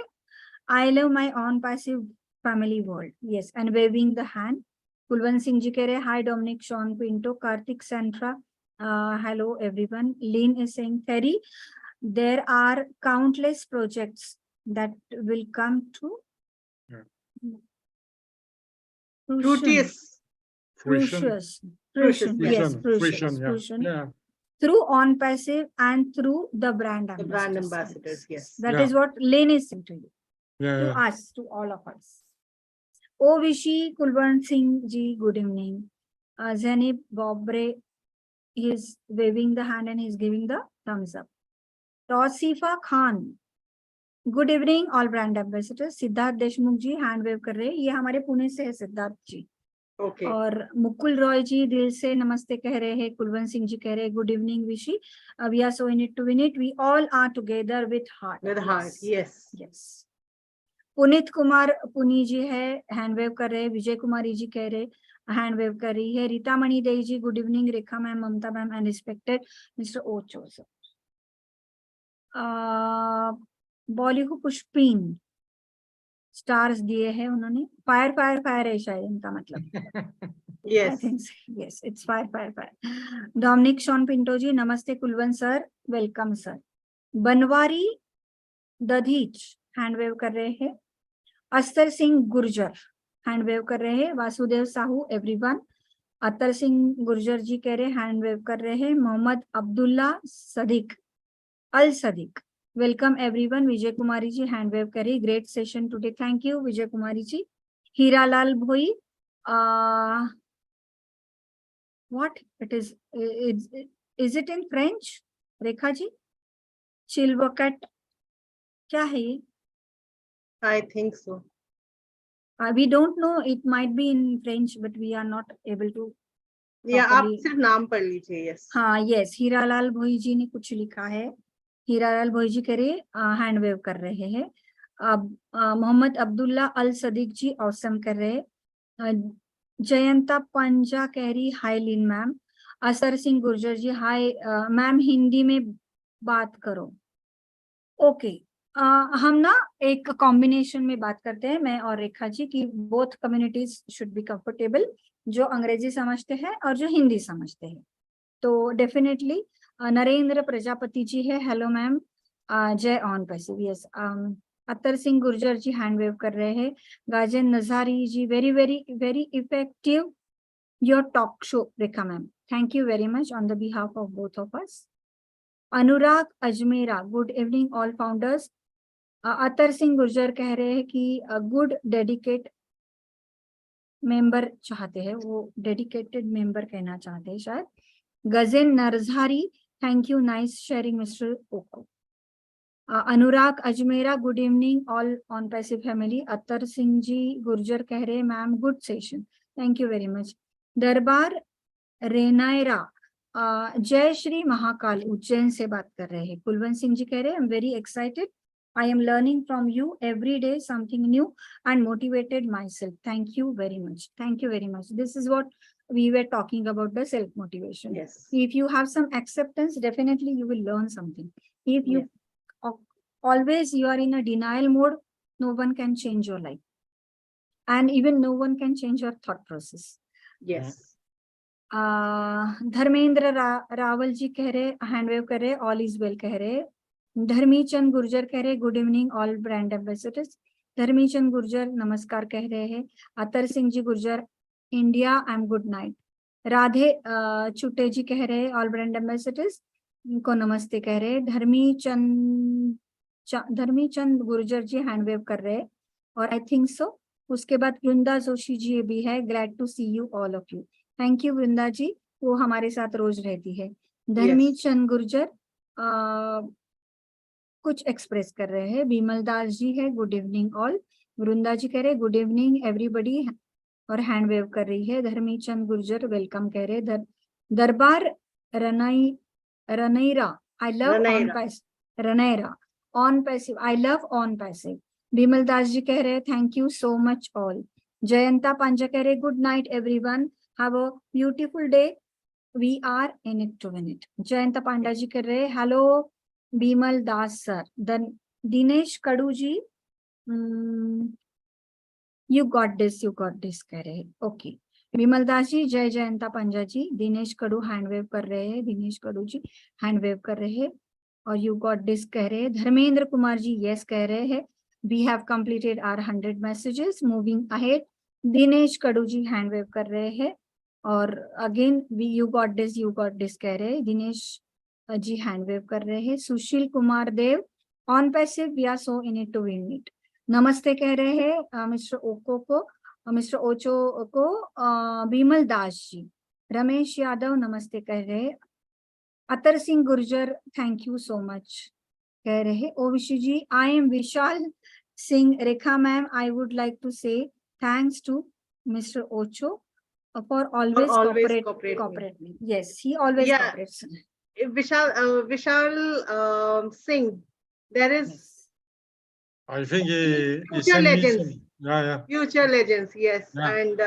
I love my own passive family world. Yes, and waving the hand. Kulwant Singh ji keh rahe hi Dominic, Sean Pinto, Karthik Santra. Hello everyone. Lynn is saying Thierry, there are countless projects that will come to fruition. Yeah. Through ONPASSIVE and through the brand ambassadors. The brand ambassadors, yes. That is what Lynn is saying to you. To us, to all of us. O Vishi Kulwant Singh ji, good evening. Zenib Bobre, he is waving the hand and he is giving the thumbs up. Tausifa Khan, good evening all brand ambassadors. Siddharth Deshmukh ji hand wave कर रहे हैं. ये हमारे पुणे से है सिद्धार्थ जी. Okay. और मुकुल रॉय जी दिल से नमस्ते कह रहे हैं. कुलवंत सिंह जी कह रहे हैं गुड इवनिंग विशी. We are so in it to win it. We all are together with heart. With heart, yes. Yes. Puneet Kumar पुनी जी है हैंड वेव कर रहे हैं. विजय कुमारी जी कह रहे हैंड वेव कर रही है. Rita Mani Dei ji good evening. Rekha ma'am, Mamta ma'am and respected mister Ocho sir. Bollywood Pushpin stars दिए हैं उन्होंने. फायर फायर फायर है शायद इनका मतलब. Yes. I think yes, it's fire. Dominic Sean Pinto ji, namaste Kulwant sir, welcome sir. Banwari Dadhich hand wave कर रहे हैं. अस्तर सिंह गुर्जर हैंड वेव कर रहे हैं. वासुदेव साहू एवरीवन. अतर सिंह गुर्जर जी कह रहे हैंड वेव कर रहे हैं. Mohammad Abdullah Sadiq Al Sadiq welcome everyone. Vijay Kumari ji hand wave कर रही. Great session today. Thank you Vijay Kumari ji. Hiralal Bhoi, what it is it in French? Rekha ji चिलवकट क्या है ये? I think so. We don't know, it might be in French, but we are not able to या आप properly. सिर्फ नाम पढ़ लीजिए. यस. हाँ, यस, हीरालाल भोई जी ने कुछ लिखा है. हीरालाल भोई जी करे हैंड वेव कर रहे हैं. अब मोहम्मद अब्दुल्ला अल सदीक जी औसम कर रहे हैं. जयंता पंजा कह रही हाय लीन मैम. असर सिंह गुर्जर जी हाय मैम, हिंदी में बात करो. ओके, हम ना एक कॉम्बिनेशन में बात करते हैं, मैं और रेखा जी, की both communities should be comfortable, जो अंग्रेजी समझते हैं और जो हिंदी समझते हैं. तो डेफिनेटली नरेंद्र प्रजापति जी है, हेलो मैम, जय ONPASSIVE. Yes, Atar Singh Gurjar ji hand wave कर रहे हैं. Gajan Najari ji, very very very effective your talk show Rekha ma'am, thank you very much on the behalf of both of us. Anurag Ajmera, good evening all founders. Atar Singh Gurjar कह रहे हैं कि good dedicate member चाहते हैं, वो डेडिकेटेड मेंबर कहना चाहते हैं शायद. Gajen Narzary, thank you, nice sharing mister Oko. Anurag Ajmera, good evening all on passive family. Atar Singh ji Gurjar कह रहे हैं ma'am good session, thank you very much. Darbar Renaira, जय श्री महाकाल उज्जैन से बात कर रहे हैं. कुलवंत सिंह जी कह रहे हैं I am very excited, I am learning from you every day something new and motivated myself. Thank you very much. Thank you very much. This is what we were talking about, the self motivation. Yes. If you have some acceptance, definitely you will learn something. If you always you are in a denial mode, no one can change your life, and even no one can change your thought process. Yes. Dharmendra Rawal ji कह रहे hand wave कर रहे, all is well कह रहे. धर्मी चंद गुर्जर कह रहे good evening all brand ambassadors. Dharmi Chand Gurjar नमस्कार कह रहे हैं. Atar Singh ji Gurjar India I am good night. Radhe Chute ji कह रहे ऑल ब्रांड एम्बेसडर्स को नमस्ते कह रहे. धर्मी चंद गुर्जर जी हैंड वेव कर रहे और आई थिंक सो. उसके बाद वृंदा जोशी जी भी है, glad to see you all of you. Thank you Vrinda ji, वो हमारे साथ रोज रहती है. धर्मी चंद गुर्जर कुछ एक्सप्रेस कर रहे हैं. बीमल दास जी है गुड इवनिंग ऑल. वृंदा जी कह रहे गुड इवनिंग एवरीबडी और हैंड वेव कर रही है. धर्मी चंद गुर्जर वेलकम कह रहे. Darbar Ranaira, I love on passive. Ranaira on passive, I love on passive. Bimal Das ji कह रहे thank you so much all. Jayanta Panja कह रहे good night everyone, have a beautiful day, we are in it to win it. Jayanta Panda ji कर रहे hello Bimal Das sir. Then Dinesh Kadu ji you got this कह रहे. Okay, Bimal Das ji, जय जयंता पंजा जी. दिनेश कड़ू hand wave कर रहे हैं. दिनेश कड़ू जी हैंड वेव कर रहे हैं और यू गॉट दिस कह रहे हैं. धर्मेंद्र कुमार जी यस कह रहे हैं. We have completed our 100 messages, moving ahead. Dinesh Kadu ji hand wave कर रहे हैं और अगेन यू गॉट दिस कह रहे हैं. दिनेश जी हैंड वेव कर रहे हैं. Sushil Kumar Dev on passive, we are so in it to win it. नमस्ते कह रहे हैं मिस्टर ओको को, मिस्टर ओचो को. बीमल दास जी, रमेश यादव नमस्ते कह रहे. Atar Singh Gurjar thank you so much कह रहे. Ovishu ji, I am Vishal Singh. Rekha ma'am, I would like to say thanks to mister Ocho for always cooperate me. Yes, he always cooperates. Vishal Singh, there is. Yes. I think Future Legends. Yeah. Future Legends, yes, Yeah. and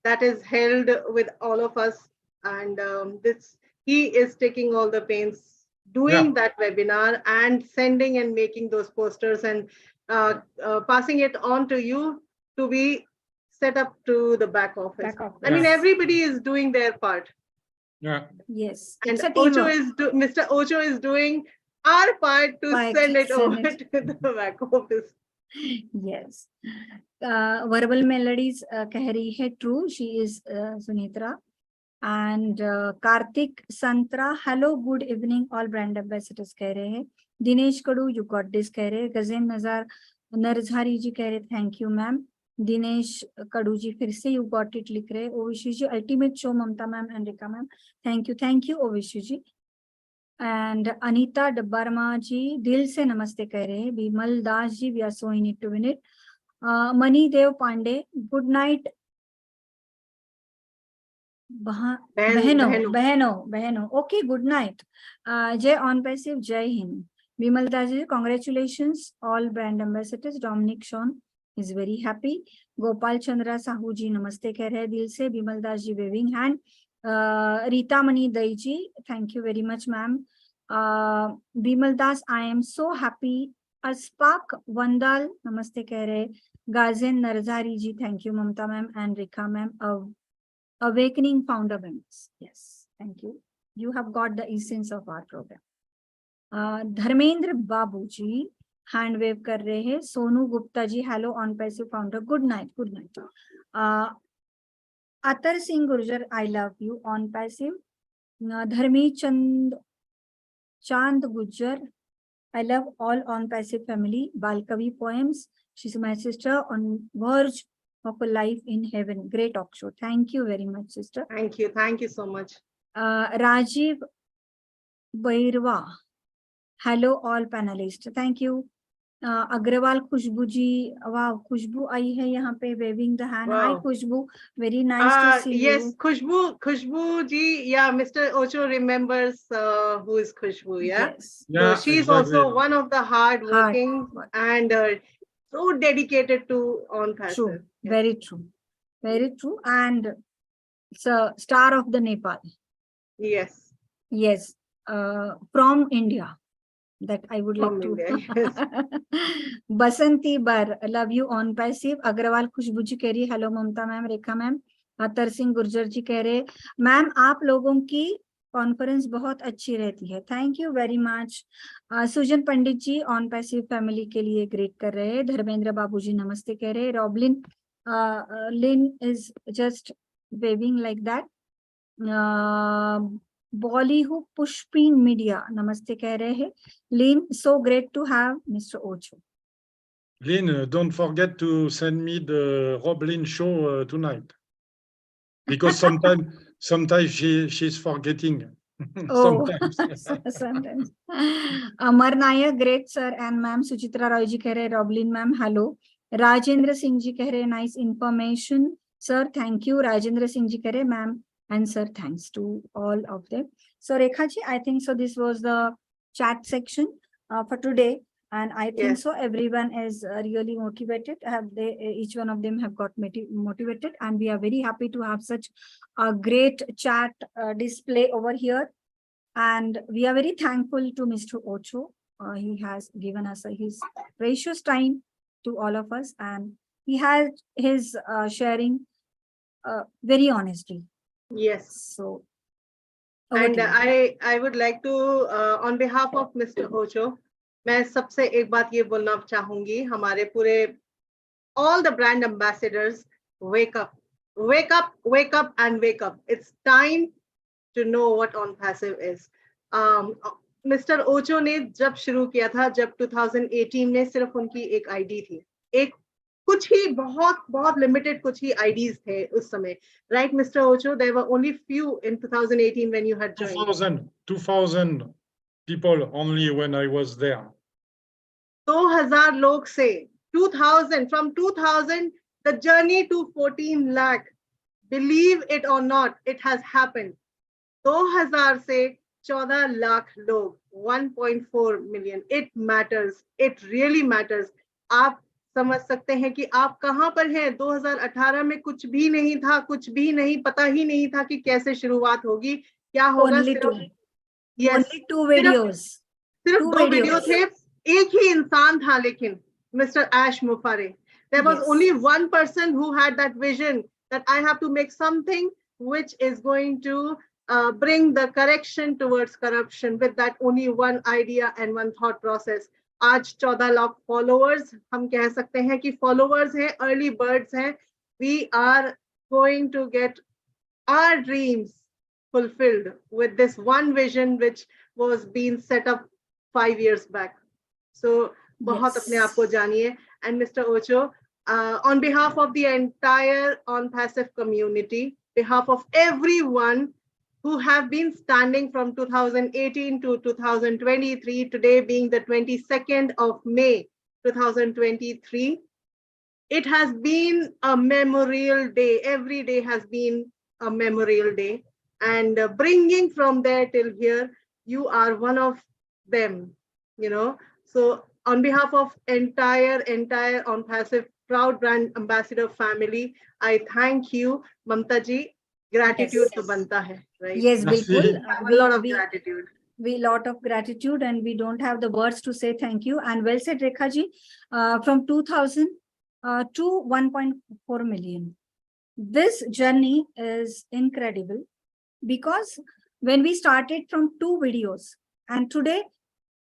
that is held with all of us, and he is taking all the pains doing that webinar and sending and making those posters and passing it on to you to be set up to the back office. I mean, everybody is doing their part. Yeah. Yes. And Mr. Ocho is doing our part to send it over to the back office. Yes. Verbal Melodies कह रही है true. She is Sunitra. And Karthik Santra, hello, good evening, all brand ambassadors कह रहे हैं. Dinesh Kadu, you got this कह रहे. Gazem Narzhari जी कह रहे thank you ma'am. Dinesh Kadu जी फिर से यू गॉट इट लिख रहे. Ovishu ji, ultimate show Mamata ma'am and Rekha ma'am, thank you Ovishu ji. And Anita Debbarma ji दिल से नमस्ते कह रहे हैं. Vimal Das ji, we are so in it to win it. Mani Dev Pandey, good night. Beheno. Okay, good night. Jay on passive, Jai Hind. Bimal Daji, congratulations, all brand ambassadors. Dominic Sean is very happy. Gopal Chandra Sahu ji, namaste keh rahe dil se. Bimal Das ji waving hand. Rita Mani Dai ji, thank you very much, ma'am. Bimal Das, I am so happy. Aspak Vandal, namaste keh rahe. Gazen Narzari ji, thank you, Mamata ma'am and Rekha ma'am. Awakening founder members. Yes, thank you. You have got the essence of our program. Dharmendra Babu ji hand wave kar rahe hai. Sonu Gupta ji, hello on passive founder. Good night. Good night. Atar Singh Gurjar, I love you on passive. Dharmi Chand Gujjar, I love all on passive family. Balkavi poems. She's my sister on verge of a life in heaven. Great talk show. Thank you very much, sister. Thank you. Thank you so much. Rajiv Bairwa. Hello, all panelists. Thank you. Agrawal Khushbu ji. Wow, Khushbu आई है यहाँ पे waving the hand. Hi, Wow. Khushbu. Very nice to see Yes, you. Khushbu ji. Yeah, Mr. Ocho remembers who is Khushbu. Yeah. Yes. Yeah, So she's exactly. also one of the hardworking and so dedicated to ONPASSIve. True. Yeah. Very true. Very true. And it's a star of the Nepal. Yes. Yes. From India. That I would From like to. India, yes. Basanti Bar, love you on passive. Agrawal Khushbu ji कह रही, hello Mamata ma'am, Rekha ma'am. अतर सिंह गुर्जर जी कह रहे, ma'am आप लोगों की conference बहुत अच्छी रहती है. Thank you very much. Sujan Pandit ji on passive family के लिए ग्रेट कर रहे हैं. धर्मेंद्र बाबू जी नमस्ते कह रहे. Roblin Lin is just waving like that. Bollywood Pushpin Media, namaste keh rahe hai. Lynn, so great to have Mr. Ocho. Lynn, don't forget to send me the Roblin show tonight. Because sometimes she's forgetting. Oh, Sometimes. sometimes. Amar Nayak, great sir and ma'am. Suchitra Roy ji keh rahe, Roblin ma'am, hello. Rajendra Singh ji keh rahe, nice information. Sir, thank you. Rajendra Singh ji keh rahe, ma'am. And sir, thanks to all of them. So Rekha ji, I think so this was the chat section for today. And I think so everyone is really motivated. Each one of them have got motivated, and we are very happy to have such a great chat display over here. And we are very thankful to Mr. Ocho. He has given us his precious time to all of us, and he has his sharing very honestly. Yes. So, and I would like to on behalf of Mr. Ocho, मैं सबसे एक बात ये बोलना चाहूंगी, हमारे पूरे all the brand ambassadors, wake up, wake up, wake up and wake up. It's time to know what ONPASSIVE is. Mr. Ocho ने जब शुरू किया था, जब 2018 में सिर्फ उनकी एक आईडी थी, एक कुछ ही बहुत limited कुछ ही IDs थे उस समय, right, Mr. Ocho? There were only few in 2018 when you had joined. 2000 people only when I was there. 2000 लोग से 2000, from 2000 the journey to 14 lakh, believe it or not, it has happened. 2000 से 14 lakh लोग, 1.4 million. It matters, it really matters. आप समझ सकते हैं कि आप कहां पर हैं. 2018 में कुछ भी नहीं था, कुछ भी नहीं, पता ही नहीं था कि कैसे शुरुआत होगी, क्या होगा. Only two videos. सिर्फ दो वीडियो थे, एक ही इंसान था, लेकिन Mr. Ash Mufare. There was only one person who had that vision that I have to make something which is going to bring the correction towards corruption, with that only one idea and one thought process. आज 14 lakh followers, हम कह सकते हैं कि followers हैं, early birds हैं. We are going to get our dreams fulfilled with this one vision which was being set up 5 years back. So बहुत अपने आप को जानिए. And Mr. Ocho, on behalf of the entire ONPASSIVE community, behalf of everyone who have been standing from 2018 to 2023, today being the 22nd of May 2023, It has been a memorial day. Every day has been a memorial day. And bringing from there till here, you are one of them, you know. So on behalf of entire ONPASSIVE proud brand ambassador family, I thank you, Mamta ji. Gratitude to banta hai, right? Yes, bilkul. Merci. Have a lot of gratitude. We lot of gratitude, and we don't have the words to say thank you. And well said, Rekha ji. From 2000 to 1.4 million. This journey is incredible, because when we started from 2 videos, and today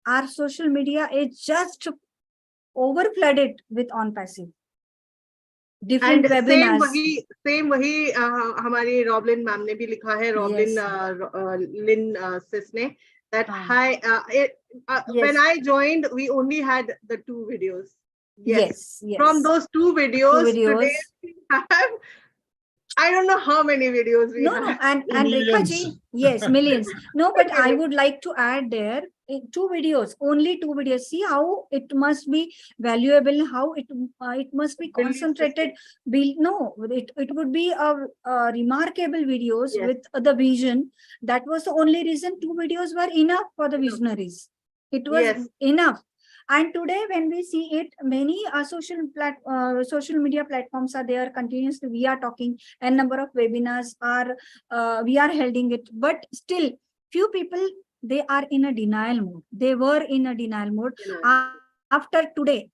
our social media is just over flooded with ONPASSIVE. Different And webinars. same वही हमारी रॉबलिन ma'am ने भी लिखा है, रॉबलिन लिन सिस ने, that hi, when I joined we only had the 2 videos. Yes. From those 2 videos, today we have, I don't know how many videos we have. No, and Rekha ji, yes, millions. No, but I would like to add there 2 videos, only 2 videos. See how it must be valuable, how it must be concentrated. It would be a remarkable videos with the vision. That was the only reason 2 videos were enough for the visionaries. It was enough. And today, when we see it, many social media platforms are there continuously. We are talking, and number of webinars are we are holding it, but still, few people, they are in a denial mode. They were in a denial mode. After today,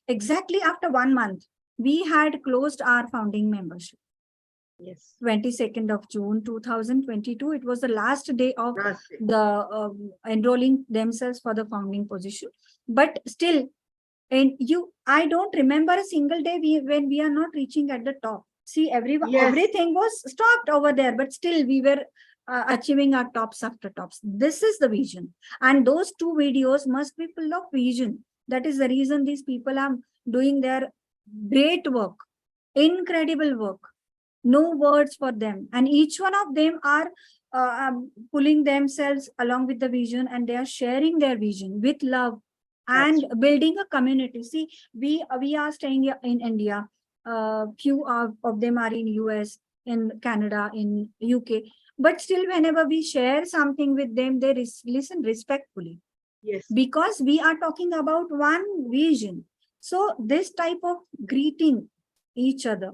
exactly after 1 month, we had closed our founding membership. Yes. 22nd of June 2022. It was the last day of the enrolling themselves for the founding position. But still, I don't remember a single day when we are not reaching at the top. See, everything was stopped over there, but still we were achieving our tops after tops. This is the vision, and those 2 videos must be full of vision. That is the reason these people are doing their great work, incredible work. No words for them, and each one of them are pulling themselves along with the vision, and they are sharing their vision with love and building a community. See, we are staying in India. Few of them are in US, in Canada, in UK, but still whenever we share something with them, they listen respectfully. Yes, because we are talking about one vision. So this type of greeting each other,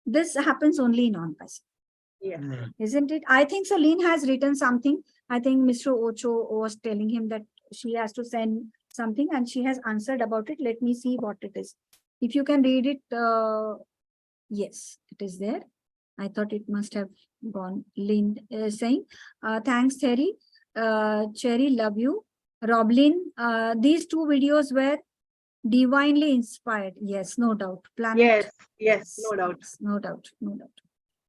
this happens only in ONPASSIVE. Yeah. Isn't it? I think so. Lynn has written something. I think Mr. Ocho was telling him that she has to send something, and she has answered about it. Let me see what it is. If you can read it, yes, it is there. I thought it must have gone. Lynn saying, thanks, Thierry. Cherry, love you. Roblin, these 2 videos were divinely inspired. Yes, no doubt. Planet. Yes, no doubt. No doubt.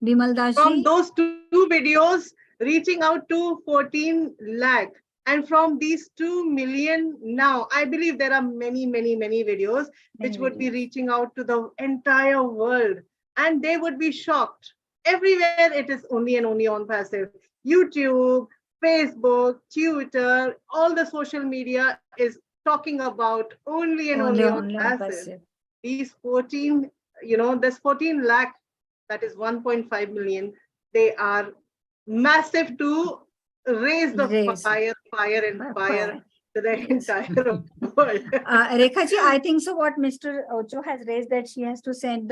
Bimal Dashi. From those 2 videos, reaching out to 14 lakh. And from these 2 million now, I believe there are many videos which would be reaching out to the entire world. And they would be shocked. Everywhere it is only and only ONPASSIVE. YouTube, Facebook, Twitter, all the social media is talking about only and only ONPASSIVE. These 14, this 14 lakh, that is 1.5 million, they are massive to raise the fire to the entire world. Rekha ji, I think so. What Mr. Ocho has raised, that she has to send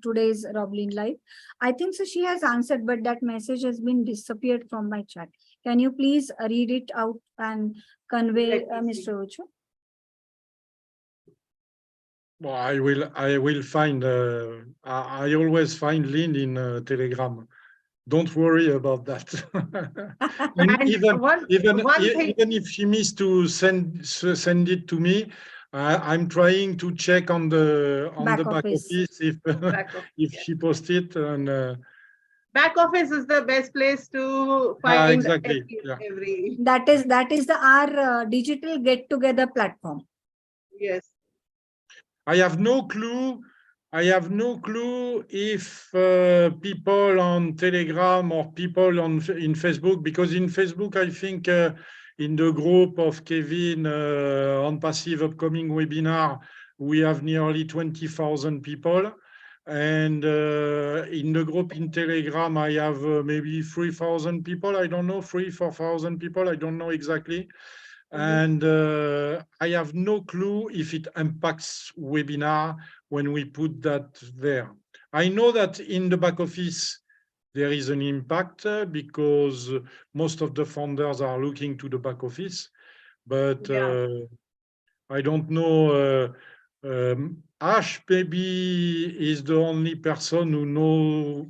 today's Roblin live. I think so. She has answered, but that message has been disappeared from my chat. Can you please read it out and convey, Mr. Ocho? Well, I will find. I always find Lynn in Telegram. Don't worry about that. even if she missed to send it to me, I'm trying to check on the back office if she posted. And back office is the best place to find exactly. every. That is our digital get together platform. Yes. I have no clue if people on Telegram or people in Facebook, because in Facebook, I think in the group of Kevin ONPASSIVE upcoming webinar, we have nearly 20,000 people. And in the group in Telegram, I have maybe 3,000 people. I don't know, 4,000 people. I don't know exactly. And I have no clue if it impacts webinar when we put that there. I know that in the back office, there is an impact because most of the founders are looking to the back office, but I don't know. Ash maybe is the only person who know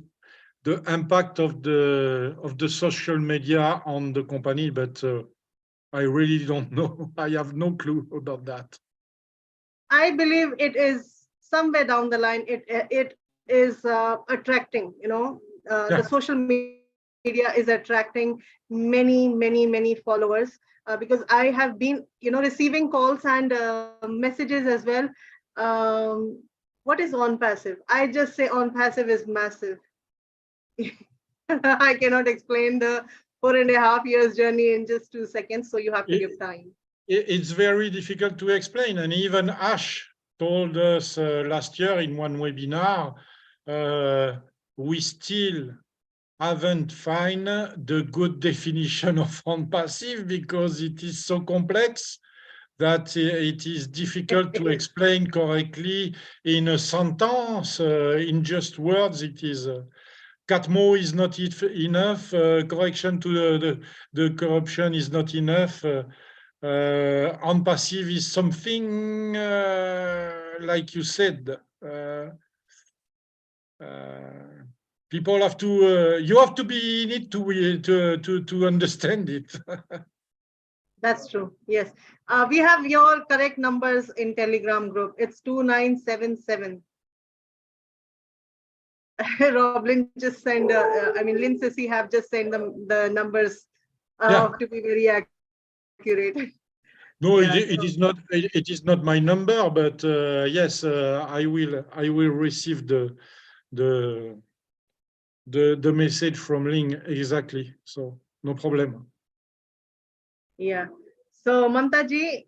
the impact of the social media on the company, but I really don't know. I have no clue about that. I believe it is somewhere down the line. It is attracting. The social media is attracting many followers because I have been receiving calls and messages as well. What is ONPASSIVE? I just say ONPASSIVE is massive. I cannot explain the 4.5 years journey in just 2 seconds, so you have to give time. It's very difficult to explain, and even Ash told us last year in one webinar, we still haven't found the good definition of ONPASSIVE because it is so complex that it is difficult to explain correctly in a sentence, in just words. It is CATMO is not enough, correction to the corruption is not enough. ONPASSIVE is something like you said. People have to. You have to be in it to understand it. That's true. Yes, we have your correct numbers in Telegram group. It's 2977. Roblin just sent. I mean, Lynn Sissy have just sent them the numbers to be very accurate. No, it is not. It is not my number, but yes, I will receive the message from Ling exactly. So no problem. Yeah. So Mamata ji,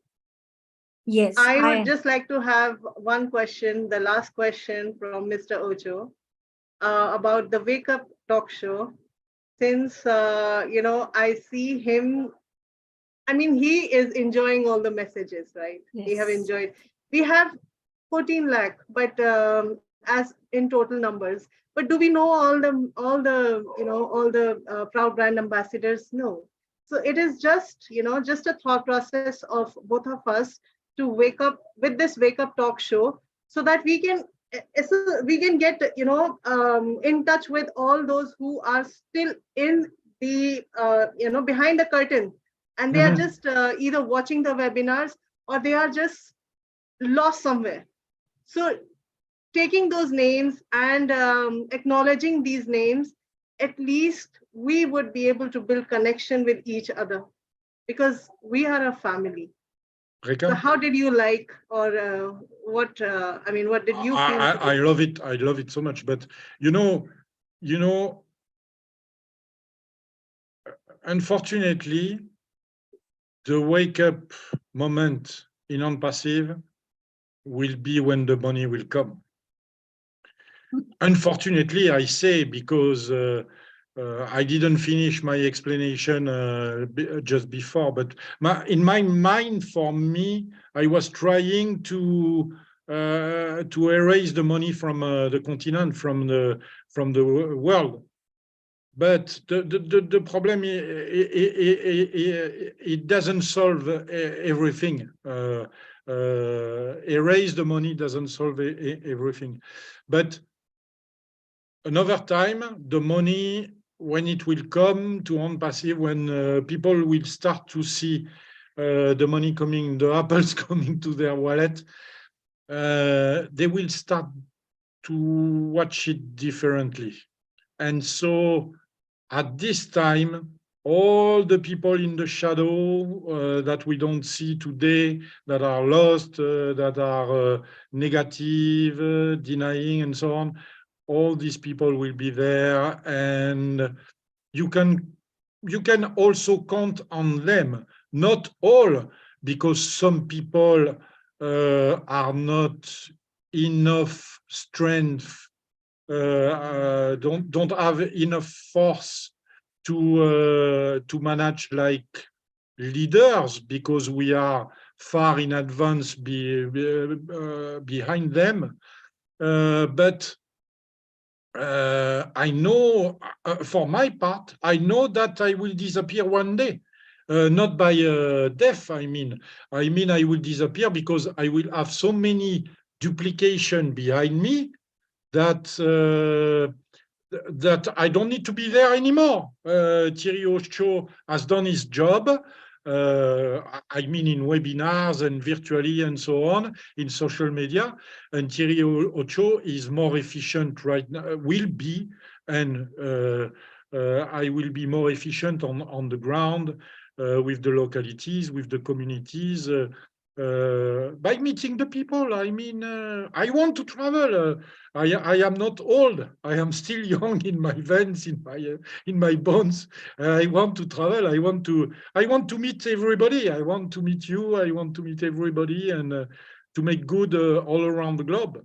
Yes, I would just like to have one question, the last question from Mr. Ocho, about the Wake Up Talk Show. Since I see him, I mean, he is enjoying all the messages, right? Yes. He have enjoyed. We have 14 lakh, but as in total numbers. But do we know all the proud brand ambassadors? No. So it is just just a thought process of both of us to wake up with this Wake Up Talk Show, so that we can get in touch with all those who are still in the behind the curtain, and they are just either watching the webinars or they are just lost somewhere. So taking those names and acknowledging these names, at least we would be able to build connection with each other, because we are a family. Rekha? So how did you like, or what did you feel? I love it. I love it so much. But unfortunately, the wake up moment in ONPASSIVE will be when the money will come. Unfortunately, I say, because I didn't finish my explanation just before, but in my mind, for me, I was trying to erase the money from the continent, from the world. But the problem, it doesn't solve everything. Erase the money doesn't solve everything. But another time, the money, when it will come to ONPASSIVE, when people will start to see the money coming, the apples coming to their wallet, they will start to watch it differently. And so at this time, all the people in the shadow that we don't see today, that are lost, that are negative, denying, and so on, all these people will be there, and you can also count on them. Not all, because some people are not enough strength, don't have enough force to manage like leaders, because we are far in advance behind them. But I know, for my part, I know that I will disappear one day. Not by death, I mean I will disappear because I will have so many duplication behind me that that I don't need to be there anymore. Thierry Ocho has done his job. I mean, in webinars and virtually and so on, in social media. And Thierry Ocho is more efficient right now, will be, and I will be more efficient on the ground with the localities, with the communities, by meeting the people. I mean, I want to travel. I am not old. I am still young in my veins, in my bones. I want to travel. I want to meet everybody. I want to meet you. I want to meet everybody, and to make good all around the globe.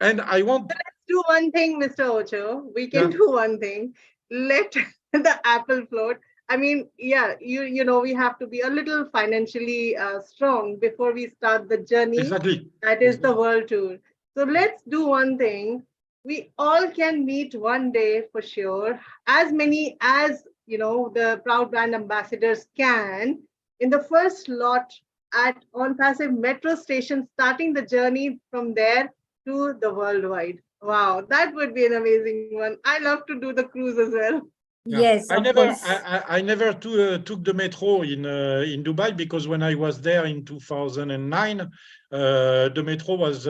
And I want. Let's do one thing, Mr. Ocho. We can Yeah. do one thing. Let the apple float. I mean, yeah, you know, we have to be a little financially strong before we start the journey. Exactly. That is the world tour. So let's do one thing. We all can meet one day for sure. As many as, you know, the proud brand ambassadors can, in the first lot at ONPASSIVE metro station, starting the journey from there to the worldwide. Wow, that would be an amazing one. I love to do the cruise as well. Yeah. Yes, I of never, course. I never took the metro in Dubai, because when I was there in 2009, the metro was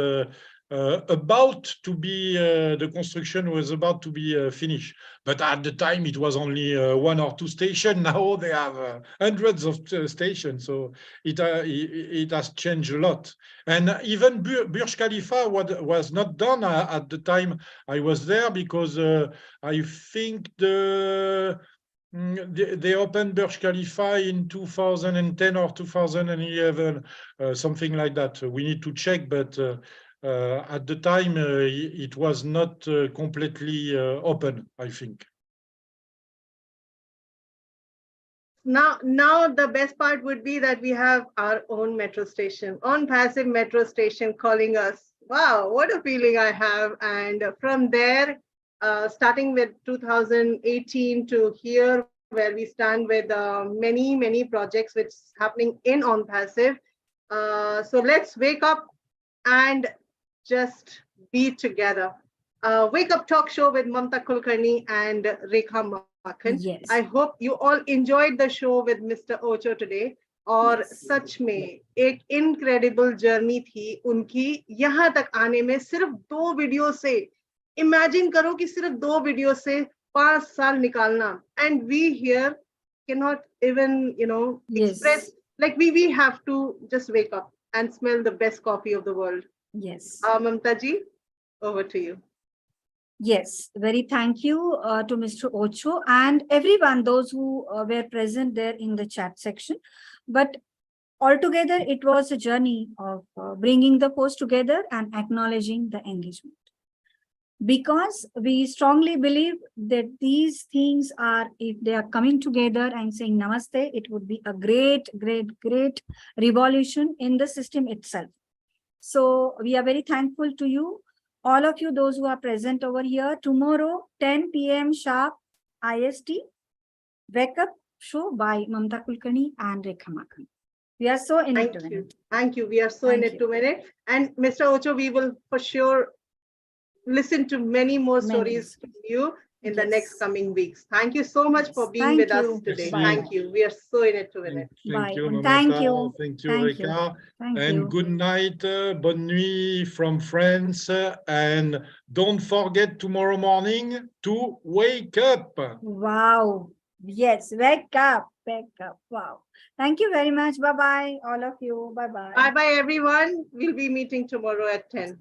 about to be, the construction was about to be finished. But at the time, it was only one or two stations. Now they have hundreds of stations, so it has changed a lot. And even Burj Khalifa was not done at the time I was there, because I think they opened Burj Khalifa in 2010 or 2011, something like that. We need to check, but at the time it was not completely open, I think. Now the best part would be that we have our own metro station, ONPASSIVE metro station calling us. Wow, what a feeling I have. And from there, starting with 2018 to here, where we stand with many projects which is happening in ONPASSIVE. So let's wake up and just be together. Wake Up Talk Show with Mamata Kulkarni and Rekha Makhan. Yes. I hope you all enjoyed the show with Mr. Ocho today. और Yes. सच में एक incredible journey थी उनकी यहाँ तक आने में। सिर्फ 2 वीडियो से इमेजिन करो कि सिर्फ 2 वीडियो से 5 साल निकालना, and we here cannot even, you know, Yes. express, like we have to just wake up and smell the best coffee of the world. Yes. Mamata ji, over to you. Yes, very thank you to Mr. Ocho and everyone, those who were present there in the chat section. But altogether, it was a journey of bringing the post together and acknowledging the engagement. Because we strongly believe that these things are, if they are coming together and saying namaste, it would be a great revolution in the system itself. So we are very thankful to you, all of you, those who are present over here. Tomorrow, 10 p.m. sharp IST, Wake Up Show by Mamata Kulkarni and Rekha Makhan. We are so in it to win it. Thank you. We are so in it to win it. And Mr. Ocho, we will for sure listen to many more stories from you in the next coming weeks. Thank you so much for being with us today. Thank you. We are so in it to win it. Thank you, Mamata. Thank you. Thank you, Thank you. Rekha. Thank And you. good night, bonne nuit from France. And don't forget tomorrow morning to wake up. Wow. Yes, wake up. Wake up. Wow. Thank you very much. Bye-bye, all of you. Bye-bye. Bye-bye, everyone. We'll be meeting tomorrow at 10.